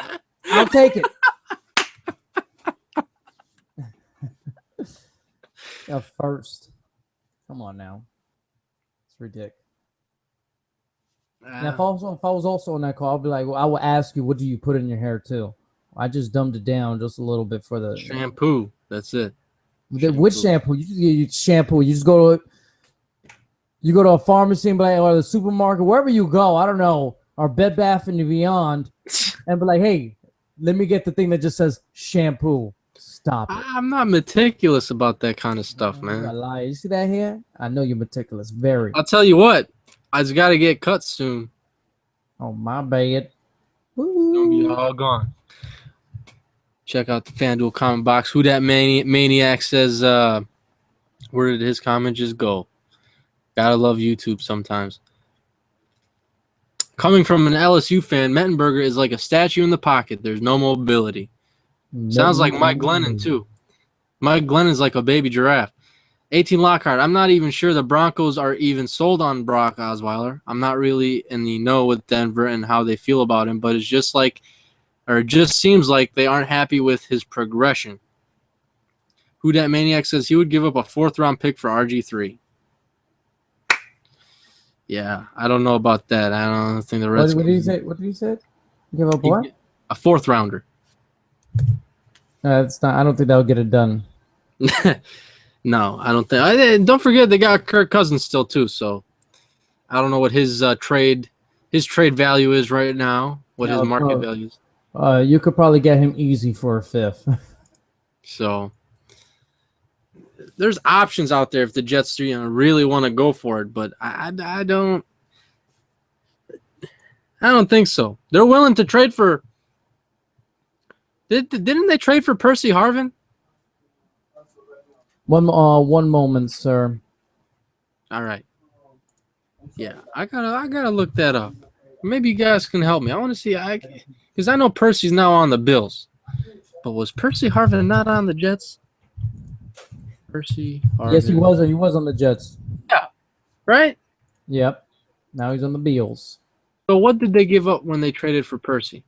S2: A 1st. Come on now. It's ridiculous. Now, if I was also on that call, I'd be like, well, I will ask you, what do you put in your hair too? I just dumbed it down just a little bit for the
S1: shampoo. That's it.
S2: Which shampoo? You shampoo. You just go to a pharmacy and be like, or the supermarket, wherever you go. I don't know, or Bed Bath and Beyond, and be like, hey, let me get the thing that just says shampoo. Stop it.
S1: I'm not meticulous about that kind of stuff, man.
S2: I lie. You see that here? I know you're meticulous. Very.
S1: I'll tell you what. I just got to get cut soon.
S2: Oh, my bad.
S1: Gonna be all gone. Check out the FanDuel comment box. Who that maniac says, where did his comment just go? Gotta love YouTube sometimes. Coming from an LSU fan, Mettenberger is like a statue in the pocket. There's no mobility. Sounds like Mike Glennon, too. Mike Glennon's like a baby giraffe. 18 Lockhart. I'm not even sure the Broncos are even sold on Brock Osweiler. I'm not really in the know with Denver and how they feel about him, but it just seems like they aren't happy with his progression. Who Dat Maniac says he would give up a 4th-round pick for RG3. Yeah, I don't know about that. I don't think the Redskins.
S2: What did he say? What did he say? Give up what?
S1: A 4th-rounder.
S2: It's not. I don't think that'll get it done.
S1: No, I don't think. Don't forget they got Kirk Cousins still too. So I don't know what his trade value is right now. What his market value is.
S2: You could probably get him easy for a 5th.
S1: So there's options out there if the Jets really want to go for it, but I don't think so. They're willing to trade for. Didn't they trade for Percy Harvin?
S2: One moment, sir.
S1: All right. Yeah, I gotta look that up. Maybe you guys can help me. I want to see because I know Percy's now on the Bills, but was Percy Harvin not on the Jets? Percy Harvin.
S2: Yes, he was. He was on the Jets.
S1: Yeah. Right.
S2: Yep. Now he's on the Bills.
S1: So what did they give up when they traded for Percy?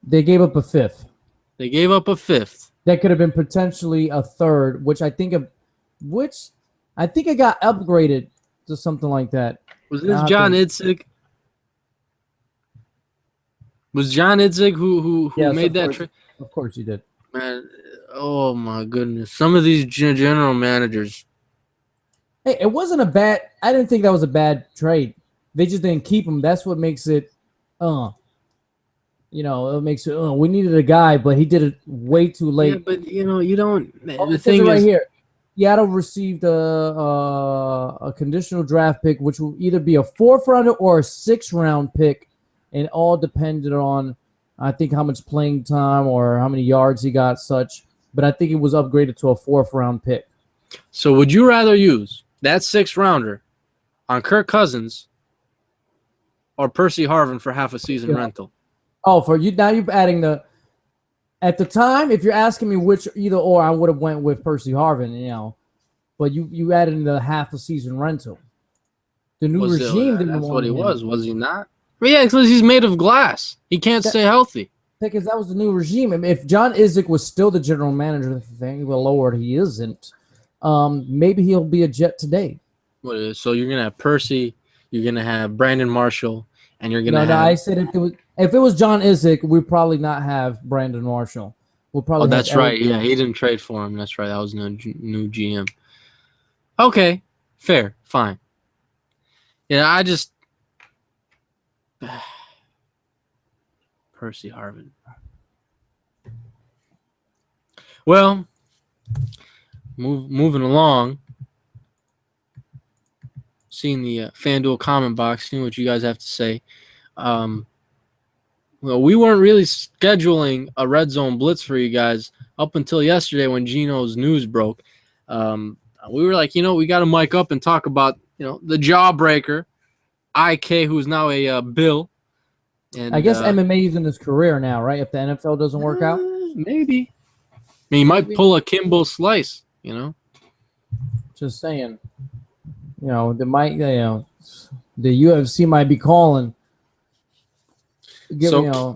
S2: They gave up a 5th.
S1: They gave up a 5th.
S2: That could have been potentially a 3rd, which I think it got upgraded to something like that.
S1: Was this John Idzik? Was John Idzik who made that trade?
S2: Of course he did.
S1: Man, oh my goodness. Some of these general managers.
S2: Hey, it wasn't a bad – I didn't think that was a bad trade. They just didn't keep him. That's what makes it it makes it we needed a guy, but he did it way too late.
S1: Yeah, but, you don't – the
S2: thing
S1: thing
S2: right
S1: is –
S2: here. Seattle received a conditional draft pick, which will either be a 4th-rounder or a 6th-round pick, and all depended on, I think, how much playing time or how many yards he got, such. But I think it was upgraded to a 4th-round pick.
S1: So would you rather use that 6th-rounder on Kirk Cousins or Percy Harvin for half a season rental?
S2: Oh, for you now you're adding the – at the time, if you're asking me which either or, I would have went with Percy Harvin, But you added in the half a season rental. The new regime didn't want him.
S1: That's what he was he not? Well, yeah, because he's made of glass. He can't stay healthy.
S2: Because that was the new regime. I mean, if John Idzik was still the general manager, thank the Lord he isn't, maybe he'll be a Jet today.
S1: So you're going to have Percy, you're going to have Brandon Marshall, and you're going to have...
S2: No, I said if it was John Idzik, we'd probably not have Brandon Marshall. We'll probably.
S1: Oh, that's right. Yeah, he didn't trade for him. That's right. That was new GM. Okay, fair, fine. Yeah, I just Percy Harvin. Well, moving along. Seeing the FanDuel comment box, seeing what you guys have to say. Well, we weren't really scheduling a Red Zone Blitz for you guys up until yesterday when Geno's news broke. We were like, we got to mic up and talk about, the jawbreaker, IK, who's now a Bill. And
S2: I guess MMA is in his career now, right? If the NFL doesn't work out,
S1: maybe. I mean, he might pull a Kimbo Slice.
S2: Just saying. The UFC might be calling.
S1: Leroy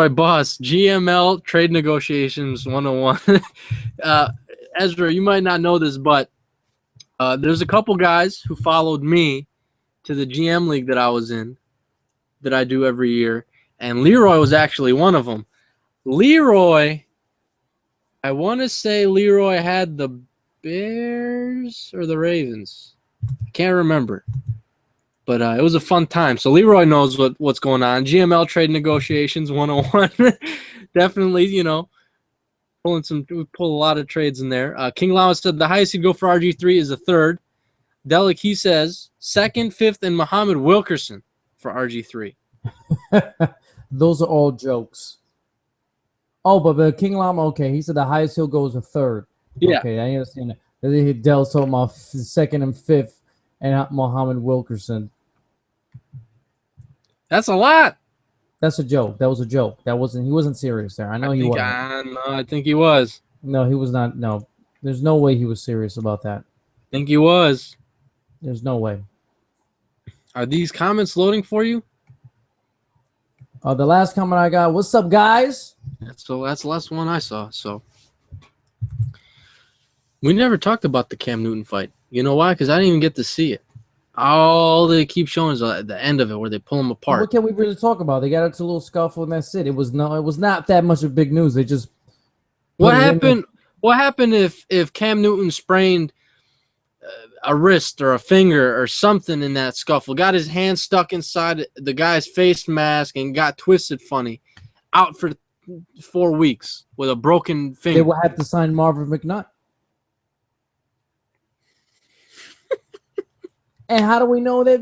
S1: Boss, GML Trade Negotiations 101. Ezra, you might not know this, but there's a couple guys who followed me to the GM league that I was in, that I do every year, and Leroy was actually one of them. Leroy, I want to say Leroy had the Bears or the Ravens. I can't remember. But it was a fun time. So Leroy knows what's going on. GML Trade Negotiations 101. Definitely, we pull a lot of trades in there. King Lama said the highest he'd go for RG3 is a 3rd. Delic, he says 2nd, 5th, and Muhammad Wilkerson for RG3.
S2: Those are all jokes. Oh, but King Lama, okay, he said the highest he'll go is a 3rd.
S1: Yeah.
S2: Okay, I understand that. Del told my 2nd and 5th and Muhammad Wilkerson.
S1: That's a lot.
S2: That's a joke. That was a joke. He wasn't serious there. I know he wasn't.
S1: I think he was.
S2: No, he was not. No, there's no way he was serious about that.
S1: I think he was.
S2: There's no way.
S1: Are these comments loading for you?
S2: The last comment I got, what's up, guys?
S1: That's the last one I saw. So we never talked about the Cam Newton fight. You know why? Because I didn't even get to see it. All they keep showing is at the end of it where they pull them apart.
S2: What can we really talk about? They got into a little scuffle and that's it. It was not that much of big news. They just
S1: What happened if Cam Newton sprained a wrist or a finger or something in that scuffle, got his hand stuck inside the guy's face mask and got twisted funny, out for 4 weeks with a broken finger?
S2: They will have to sign Marvin McNutt. And how do we know that?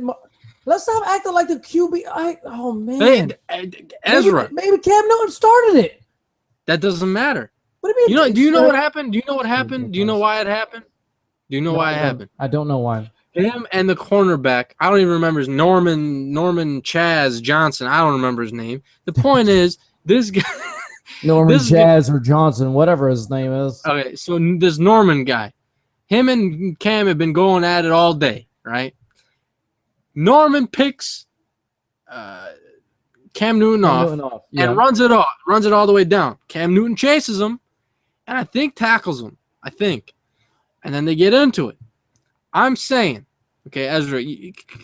S2: Let's stop acting like the QB. Oh man,
S1: Ezra.
S2: Maybe Cam Newton started it.
S1: That doesn't matter.
S2: What do you mean?
S1: Do you know what happened? Do you know what happened? Do you know why it happened? Do you know why it happened?
S2: I don't know why.
S1: Him and the cornerback, I don't even remember his Norman Chaz Johnson. I don't remember his name. The point is, this guy,
S2: Norman Chaz or Johnson, whatever his name is.
S1: Okay, so this Norman guy, him and Cam have been going at it all day, right? Norman picks Cam Newton off and runs it all the way down. Cam Newton chases him, and I think tackles him. And then they get into it. I'm saying, okay, Ezra,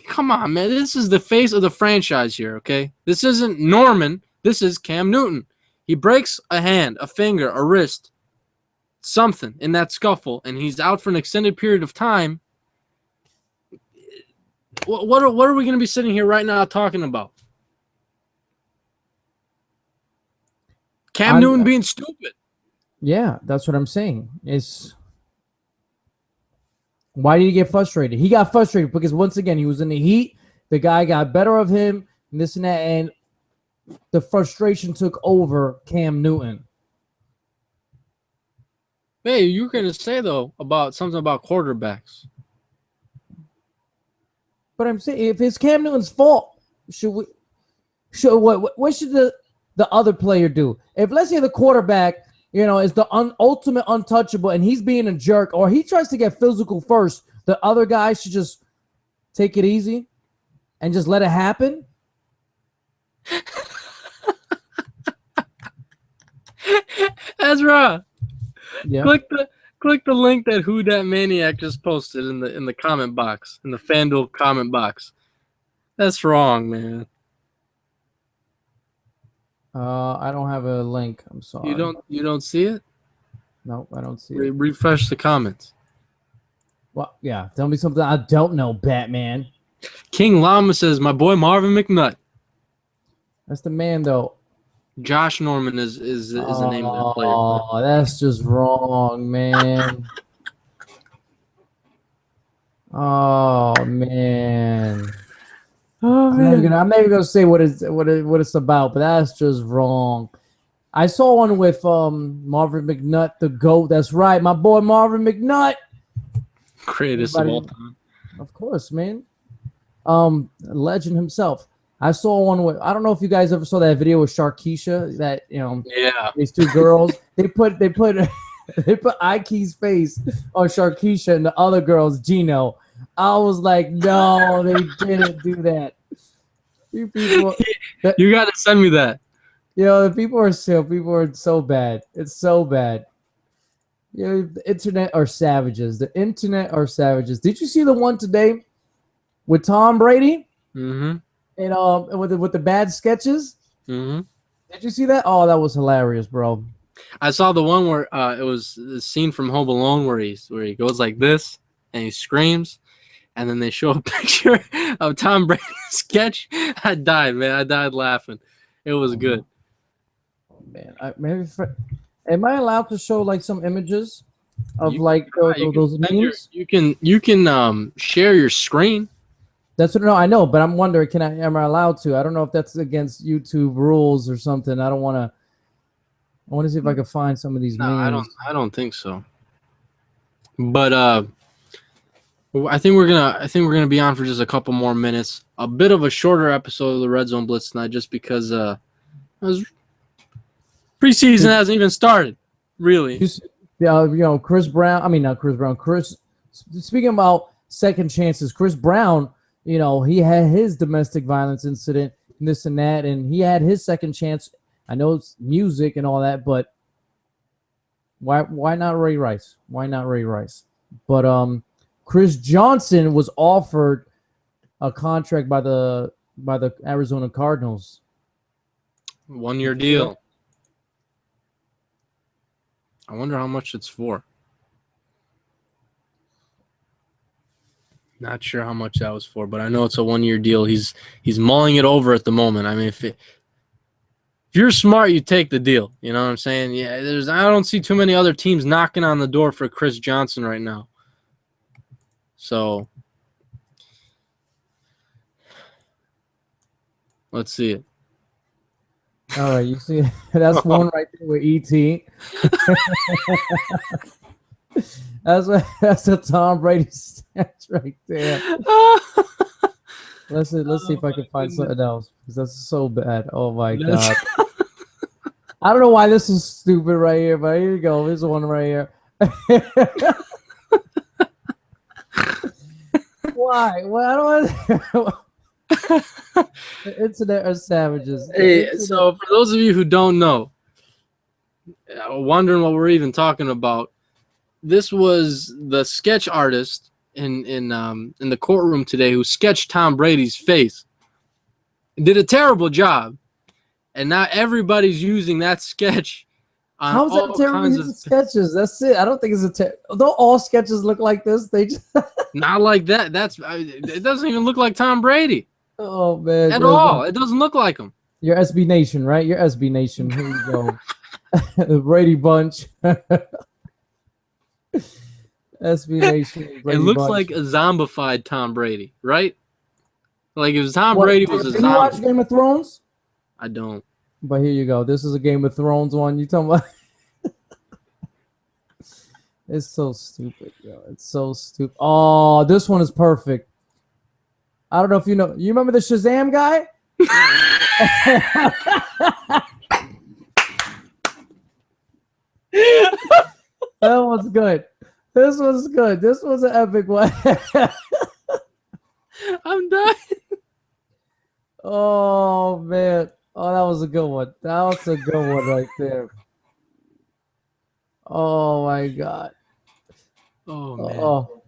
S1: come on, man. This is the face of the franchise here, okay? This isn't Norman. This is Cam Newton. He breaks a hand, a finger, a wrist, something in that scuffle, and he's out for an extended period of time. What are we going to be sitting here right now talking about? Cam Newton being stupid.
S2: Yeah, that's what I'm saying. Why did he get frustrated? He got frustrated because, once again, he was in the heat. The guy got better of him, and this and that, and the frustration took over Cam Newton.
S1: Hey, you were going to say, though, about something about quarterbacks.
S2: But I'm saying, if it's Cam Newton's fault, what should the other player do? If, let's say, the quarterback, is the ultimate untouchable and he's being a jerk, or he tries to get physical first, the other guy should just take it easy and just let it happen.
S1: Ezra,
S2: yeah.
S1: Click the link that Who Dat Maniac just posted in the comment box, in the FanDuel comment box. That's wrong, man.
S2: I don't have a link. I'm sorry.
S1: You don't see it?
S2: No, I don't see it.
S1: Refresh the comments.
S2: Well, yeah. Tell me something I don't know, Batman.
S1: King Llama says, my boy Marvin McNutt.
S2: That's the man, though.
S1: Josh Norman is the name of that player.
S2: Oh, that's just wrong, man. Oh man.
S1: Oh, man.
S2: I'm never gonna say what it's about, but that's just wrong. I saw one with Marvin McNutt, the GOAT. That's right, my boy Marvin McNutt.
S1: Greatest of all time.
S2: Of course, man. Legend himself. I saw one with, I don't know if you guys ever saw that video with Sharkeisha, that
S1: yeah,
S2: these two girls. they put Ike's face on Sharkeisha and the other girl's Geno. I was like, no, they didn't do that. You people,
S1: you got to send me that.
S2: The people are so bad. It's so bad. The internet are savages. The internet are savages. Did you see the one today with Tom Brady?
S1: Mm-hmm.
S2: And with the bad sketches.
S1: Mm-hmm.
S2: Did you see that? Oh, that was hilarious, bro.
S1: I saw the one where it was the scene from Home Alone where he goes like this and he screams, and then they show a picture of Tom Brady's sketch. I died, man. I died laughing. It was good.
S2: Oh, man, am I allowed to show like some images of those memes?
S1: You can share your screen.
S2: That's what I know, but I'm wondering, am I allowed to? I don't know if that's against YouTube rules or something. I want to see if I can find some of these memes.
S1: I don't think so. But Well, I think we're gonna be on for just a couple more minutes. A bit of a shorter episode of the Red Zone Blitz tonight, just because preseason hasn't even started. Really,
S2: Chris Brown. I mean, not Chris Brown. Speaking about second chances, Chris Brown. He had his domestic violence incident, and this and that, and he had his second chance. I know it's music and all that, but why not Ray Rice? Why not Ray Rice? But Chris Johnson was offered a contract by the Arizona Cardinals.
S1: 1-year deal. I wonder how much it's for. Not sure how much that was for, but I know it's a 1-year deal. He's mulling it over at the moment. I mean, if you're smart, you take the deal. You know what I'm saying? Yeah, I don't see too many other teams knocking on the door for Chris Johnson right now. So let's see it.
S2: All right, you see that's one right there with ET. That's a Tom Brady stats right there. Let's see if I can find something else, because that's so bad. Oh my god. I don't know why this is stupid right here, but here you go. There's one right here. Why? Well, I don't The internet are savages.
S1: Hey, so for those of you who don't know, wondering what we're even talking about, this was the sketch artist in the courtroom today who sketched Tom Brady's face. Did a terrible job, and now everybody's using that sketch.
S2: How's that terrible sketches? That's it. I don't think it's don't all sketches look like this? They just
S1: not like that. It doesn't even look like Tom Brady.
S2: Oh man,
S1: at all. It doesn't look like him.
S2: You're SB Nation, right? You're SB Nation. Here you go. The Brady Bunch. SB Nation.
S1: Brady it looks Bunch. Like a zombified Tom Brady, right? Like if Tom Brady was a zombie.
S2: You watch Game of Thrones?
S1: I don't.
S2: But here you go. This is a Game of Thrones one. You talking about? It's so stupid, yo. It's so stupid. Oh, this one is perfect. I don't know if you know. You remember the Shazam guy? That was good. This was good. This was an epic one.
S1: I'm done.
S2: Oh man. Oh, that was a good one. That was a good one right there. Oh my god.
S1: Oh man.
S2: Oh.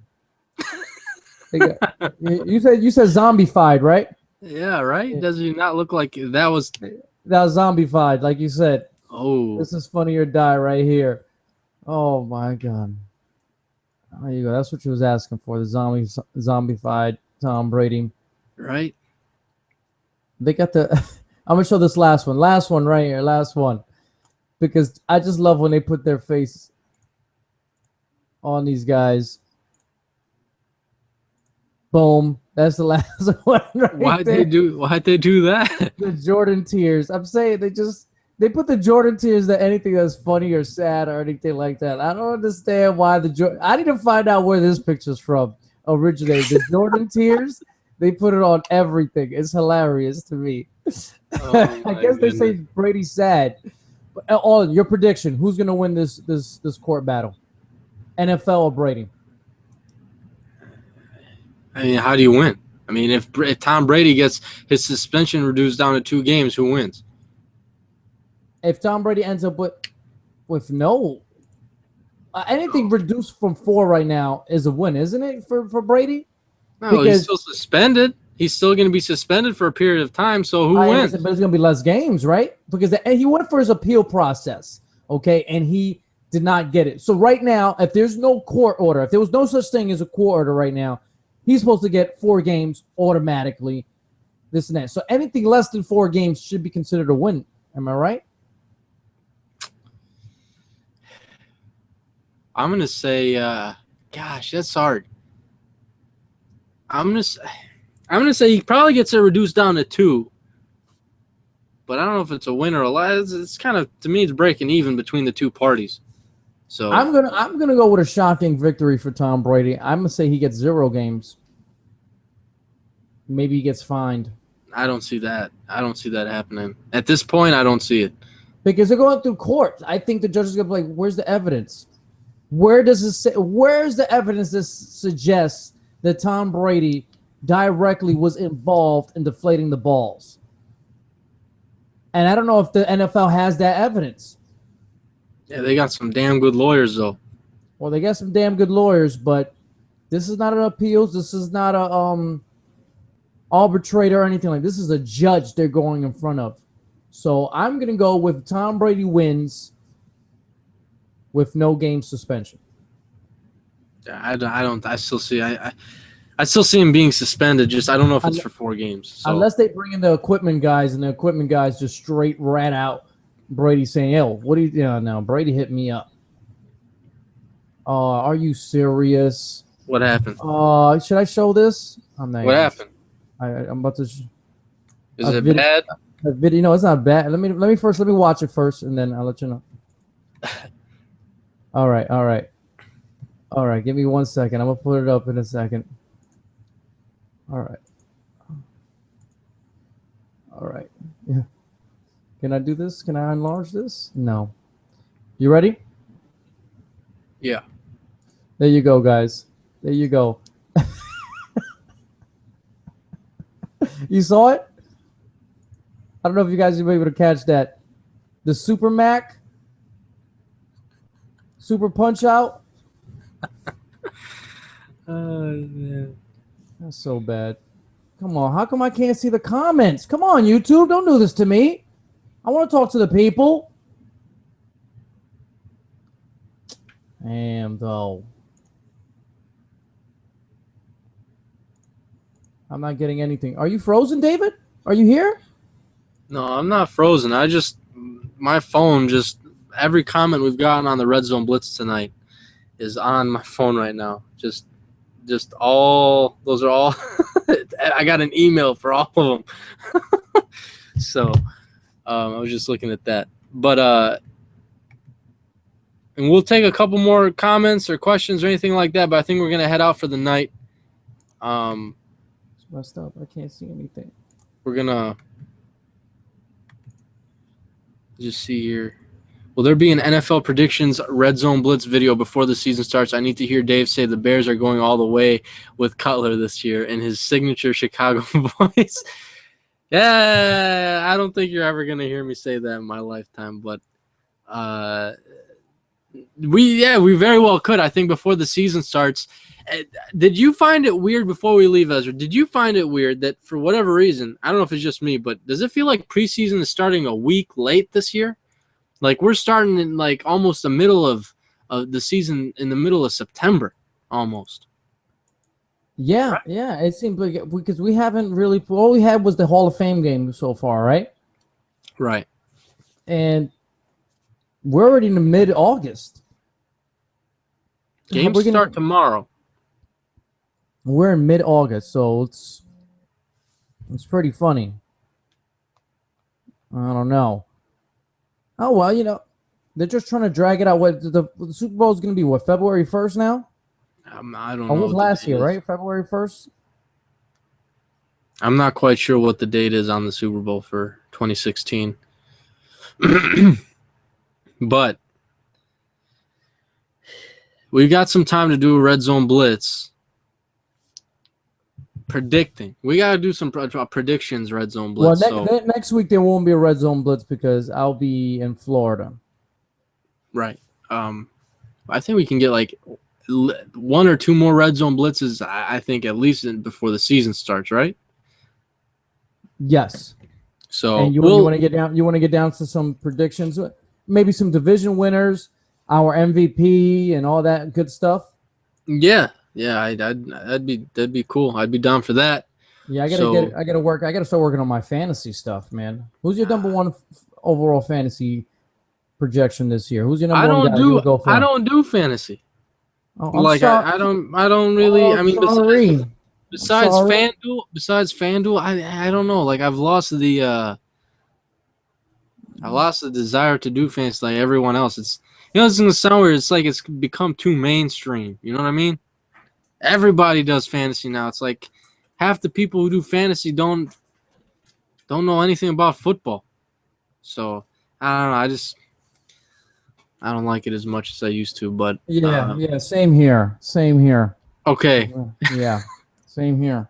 S2: You said zombified, right?
S1: Yeah, right. Does he not look like that was
S2: zombified, like you said?
S1: Oh,
S2: this is Funny or Die right here. Oh my god. There you go. That's what you was asking for. The zombified Tom Brady.
S1: Right.
S2: They got the. I'm gonna show this last one. Last one right here. Last one, because I just love when they put their face on these guys. Boom. That's the last one right
S1: Why'd
S2: there.
S1: they do that?
S2: The Jordan tears. I'm saying they put the Jordan tears to anything that's funny or sad or anything like that. I don't understand why I need to find out where this picture's from originated. The Jordan tears, they put it on everything. It's hilarious to me.
S1: Oh,
S2: I guess they say Brady's sad. But, your prediction, who's going to win this court battle? NFL or Brady?
S1: I mean, how do you win? I mean, if Tom Brady gets his suspension reduced down to 2 games, who wins?
S2: If Tom Brady ends up with no anything reduced from 4 right now is a win, isn't it for Brady?
S1: No, because he's still suspended. He's still going to be suspended for a period of time. So who wins?
S2: But it's going to be less games, right? Because he went for his appeal process, okay, and he did not get it. So right now, if there's no court order, if there was no such thing as a court order right now, he's supposed to get 4 games automatically, this and that. So anything less than 4 games should be considered a win. Am I right?
S1: I'm going to say, gosh, that's hard. I'm gonna say he probably gets it reduced down to 2. But I don't know if it's a win or a loss. It's kind of, to me, it's breaking even between the 2 parties. So
S2: I'm gonna go with a shocking victory for Tom Brady. I'm gonna say he gets 0 games. Maybe he gets fined
S1: I don't see that. I don't see that happening. At this point, I don't see it.
S2: because they're going through court. I think the judge is gonna be like, "Where's the evidence? Where does it say? Where's the evidence that suggests that Tom Brady directly was involved in deflating the balls?" And I don't know if the NFL has that evidence.
S1: Yeah, they got some damn good lawyers, though.
S2: Well, they got some damn good lawyers, but this is not an appeals. This is not a arbitrator or anything like this. Is a judge they're going in front of. So I'm gonna go with Tom Brady wins with no game suspension.
S1: I don't. I still see. I still see him being suspended. Just I don't know if it's for 4 games. So.
S2: Unless they bring in the equipment guys and the equipment guys just straight rat out Brady saying, "Yo, what do you? No, Brady hit me up. Are you serious?
S1: What happened?
S2: Should I show this? I'm not.
S1: What happened?
S2: I'm about to.
S1: Is it bad?
S2: A video? No, it's not bad. Let me watch it first, and then I'll let you know. All right. Give me 1 second. I'm gonna put it up in a second. All right. Yeah. Can I do this? Can I enlarge this? No. You ready?
S1: Yeah.
S2: There you go, guys. There you go. You saw it? I don't know if you guys were able to catch that. The Super Mac, Super Punch Out.
S1: Man.
S2: That's so bad. Come on. How come I can't see the comments? Come on, YouTube. Don't do this to me. I want to talk to the people. Damn, though. I'm not getting anything. Are you frozen, David? Are you here?
S1: No, I'm not frozen. My phone every comment we've gotten on the Red Zone Blitz tonight is on my phone right now. Just all, those are all, I got an email for all of them. So I was just looking at that. But, and we'll take a couple more comments or questions or anything like that, but I think we're going to head out for the night.
S2: It's messed up. I can't see anything.
S1: We're going to just see here. Will there be an NFL predictions Red Zone Blitz video before the season starts? I need to hear Dave say the Bears are going all the way with Cutler this year in his signature Chicago voice. Yeah, I don't think you're ever going to hear me say that in my lifetime, but we very well could. I think before the season starts. Did you find it weird before we leave, Ezra? Did you find it weird that for whatever reason, I don't know if it's just me, but does it feel like preseason is starting a week late this year? Like we're starting in like almost the middle of the season, in the middle of September, almost.
S2: Yeah, right. Yeah. It seemed like because we haven't really. All we had was the Hall of Fame game so far, right?
S1: Right.
S2: And we're already in the mid-August.
S1: Games start tomorrow.
S2: We're in mid-August, so it's pretty funny. I don't know. Oh, well, they're just trying to drag it out. What the Super Bowl is going to be, what, February 1st now?
S1: I don't know.
S2: It was last year, right? February 1st?
S1: I'm not quite sure what the date is on the Super Bowl for 2016. But we've got some time to do a Red Zone Blitz. Predicting. We got to do some predictions, Red Zone Blitz.
S2: Well, next week there won't be a Red Zone Blitz because I'll be in Florida.
S1: Right. I think we can get like 1 or 2 more Red Zone Blitzes, I think, at least before the season starts, right?
S2: Yes.
S1: So
S2: and you want to get down. You want to get down to some predictions, maybe some division winners, our MVP, and all that good stuff.
S1: Yeah. That'd be cool. I'd be down for that.
S2: Yeah, I gotta start working on my fantasy stuff, man. Who's your number one overall fantasy projection this year? Who's your number one guy?
S1: I don't do fantasy.
S2: Oh,
S1: I don't really.
S2: Oh,
S1: I mean, besides FanDuel, I don't know. Like I've lost the desire to do fantasy like everyone else. it's gonna sound weird. It's like it's become too mainstream. You know what I mean? Everybody does fantasy now. It's like half the people who do fantasy don't know anything about football. So I don't know. I don't like it as much as I used to. But
S2: Yeah. Same here.
S1: Okay.
S2: Yeah. Same here.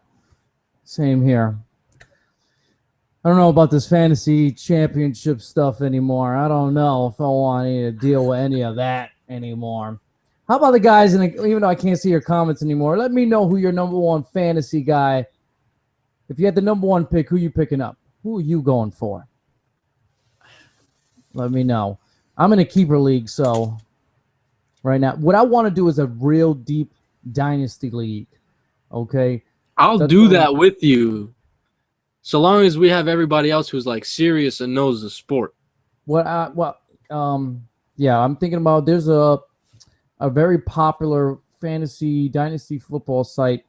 S2: I don't know about this fantasy championship stuff anymore. I don't know if I want to deal with any of that anymore. How about the guys, even though I can't see your comments anymore, let me know who your number one fantasy guy. If you had the number one pick, who you picking up? Who are you going for? Let me know. I'm in a keeper league, so right now, what I want to do is a real deep dynasty league. Okay?
S1: I'll do that with you. So long as we have everybody else who's like serious and knows the sport.
S2: Yeah, I'm thinking about there's a very popular fantasy dynasty football site.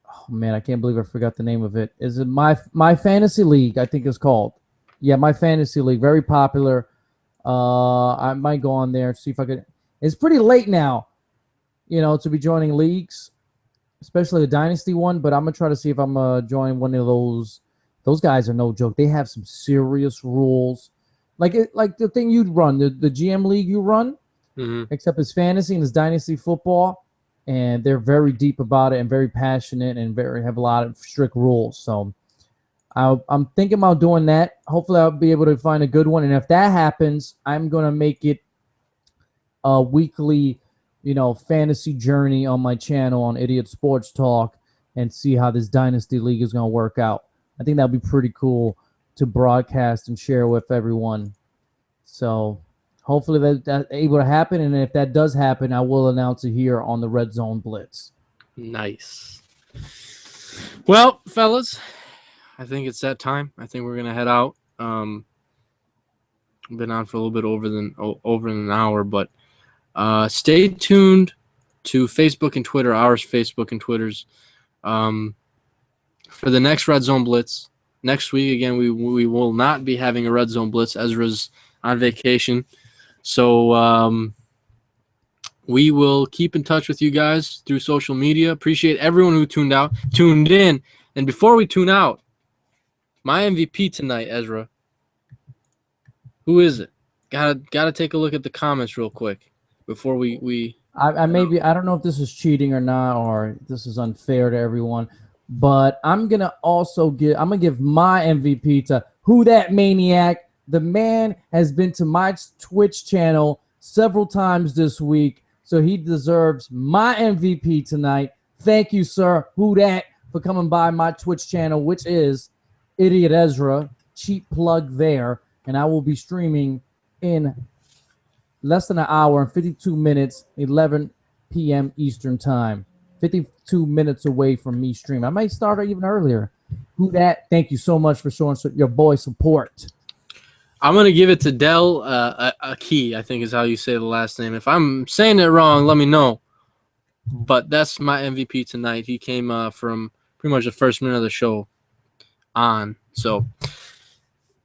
S2: Oh man, I can't believe I forgot the name of it. Is it my fantasy league? I think it's called. Yeah, my fantasy league, very popular. I might go on there see if I could. It's pretty late now, to be joining leagues, especially a dynasty one. But I'm gonna try to see if I'm joining one of those. Those guys are no joke. They have some serious rules, like the thing you'd run, the GM league you run.
S1: Mm-hmm.
S2: Except it's fantasy and it's dynasty football, and they're very deep about it and very passionate and have a lot of strict rules. So I'm thinking about doing that. Hopefully I'll be able to find a good one. And if that happens, I'm going to make it a weekly, fantasy journey on my channel on Idiot Sports Talk and see how this dynasty league is going to work out. I think that'd be pretty cool to broadcast and share with everyone. So hopefully that's able to happen, and if that does happen, I will announce it here on the Red Zone Blitz.
S1: Nice. Well, fellas, I think it's that time. I think we're gonna head out. Been on for a little bit over an hour, but stay tuned to Facebook and Twitter. Ours, Facebook and Twitter's, for the next Red Zone Blitz. Next week, again, we will not be having a Red Zone Blitz. Ezra's on vacation. So we will keep in touch with you guys through social media. Appreciate everyone who tuned in. And before we tune out, my MVP tonight, Ezra. Who is it? Gotta take a look at the comments real quick before we.
S2: I don't know if this is cheating or not, or this is unfair to everyone, but I'm gonna give my MVP to Who Dat Maniac. The man has been to my Twitch channel several times this week, so he deserves my MVP tonight. Thank you, sir, Who Dat, for coming by my Twitch channel, which is Idiot Ezra. Cheap plug there. And I will be streaming in less than an hour and 52 minutes, 11 p.m. Eastern time. 52 minutes away from me streaming. I might start even earlier. Who Dat, thank you so much for showing your boy support.
S1: I'm going to give it to Del Aki, I think is how you say the last name. If I'm saying it wrong, let me know. But that's my MVP tonight. He came from pretty much the first minute of the show on. So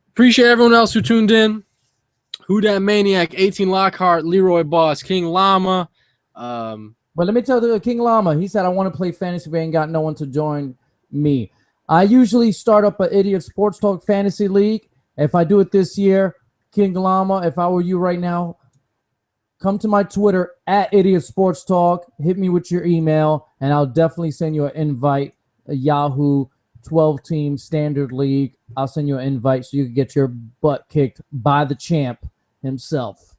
S1: appreciate everyone else who tuned in. Who Dat Maniac, 18 Lockhart, Leroy Boss, King Llama.
S2: But let me tell the King Llama, he said, I want to play fantasy, but I ain't got no one to join me. I usually start up an Idiot Sports Talk Fantasy League. If I do it this year, King Llama, if I were you right now, come to my Twitter at Idiot Sports Talk. Hit me with your email, and I'll definitely send you an invite. A Yahoo 12-team standard league. I'll send you an invite so you can get your butt kicked by the champ himself.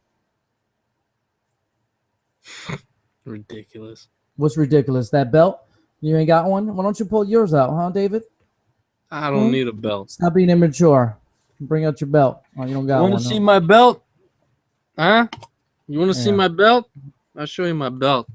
S1: Ridiculous.
S2: What's ridiculous? That belt? You ain't got one? Why don't you pull yours out, huh, David?
S1: I don't need a belt.
S2: Stop being immature. Bring out your belt. Oh, you don't got one.
S1: Want to see my belt? Huh? You want to see my belt? I'll show you my belt.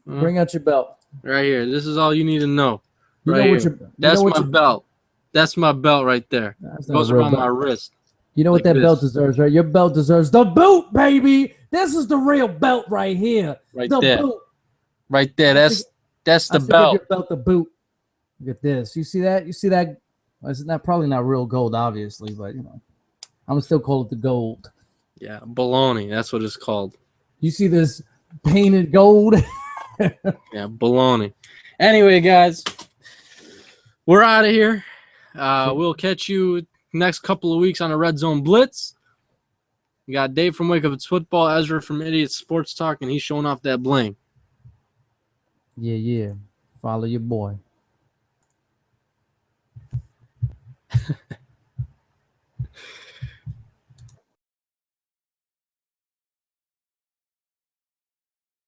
S2: Bring out your belt.
S1: Right here. This is all you need to know. That's my belt. That's my belt right there. Goes around my wrist.
S2: You know what that belt deserves, right? Your belt deserves the boot, baby. This is the real belt right here.
S1: Right there. Boot. Right there. That's the belt.
S2: Give your belt the boot. Look at this. You see that? You see that? Well, it's not probably not real gold, obviously, but I'm gonna still call it the gold.
S1: Yeah, baloney. That's what it's called.
S2: You see this painted gold?
S1: Yeah, baloney. Anyway, guys, we're out of here. We'll catch you next couple of weeks on a Red Zone Blitz. We got Dave from Wake Up It's Football, Ezra from Idiot Sports Talk, and he's showing off that bling.
S2: Yeah. Follow your boy.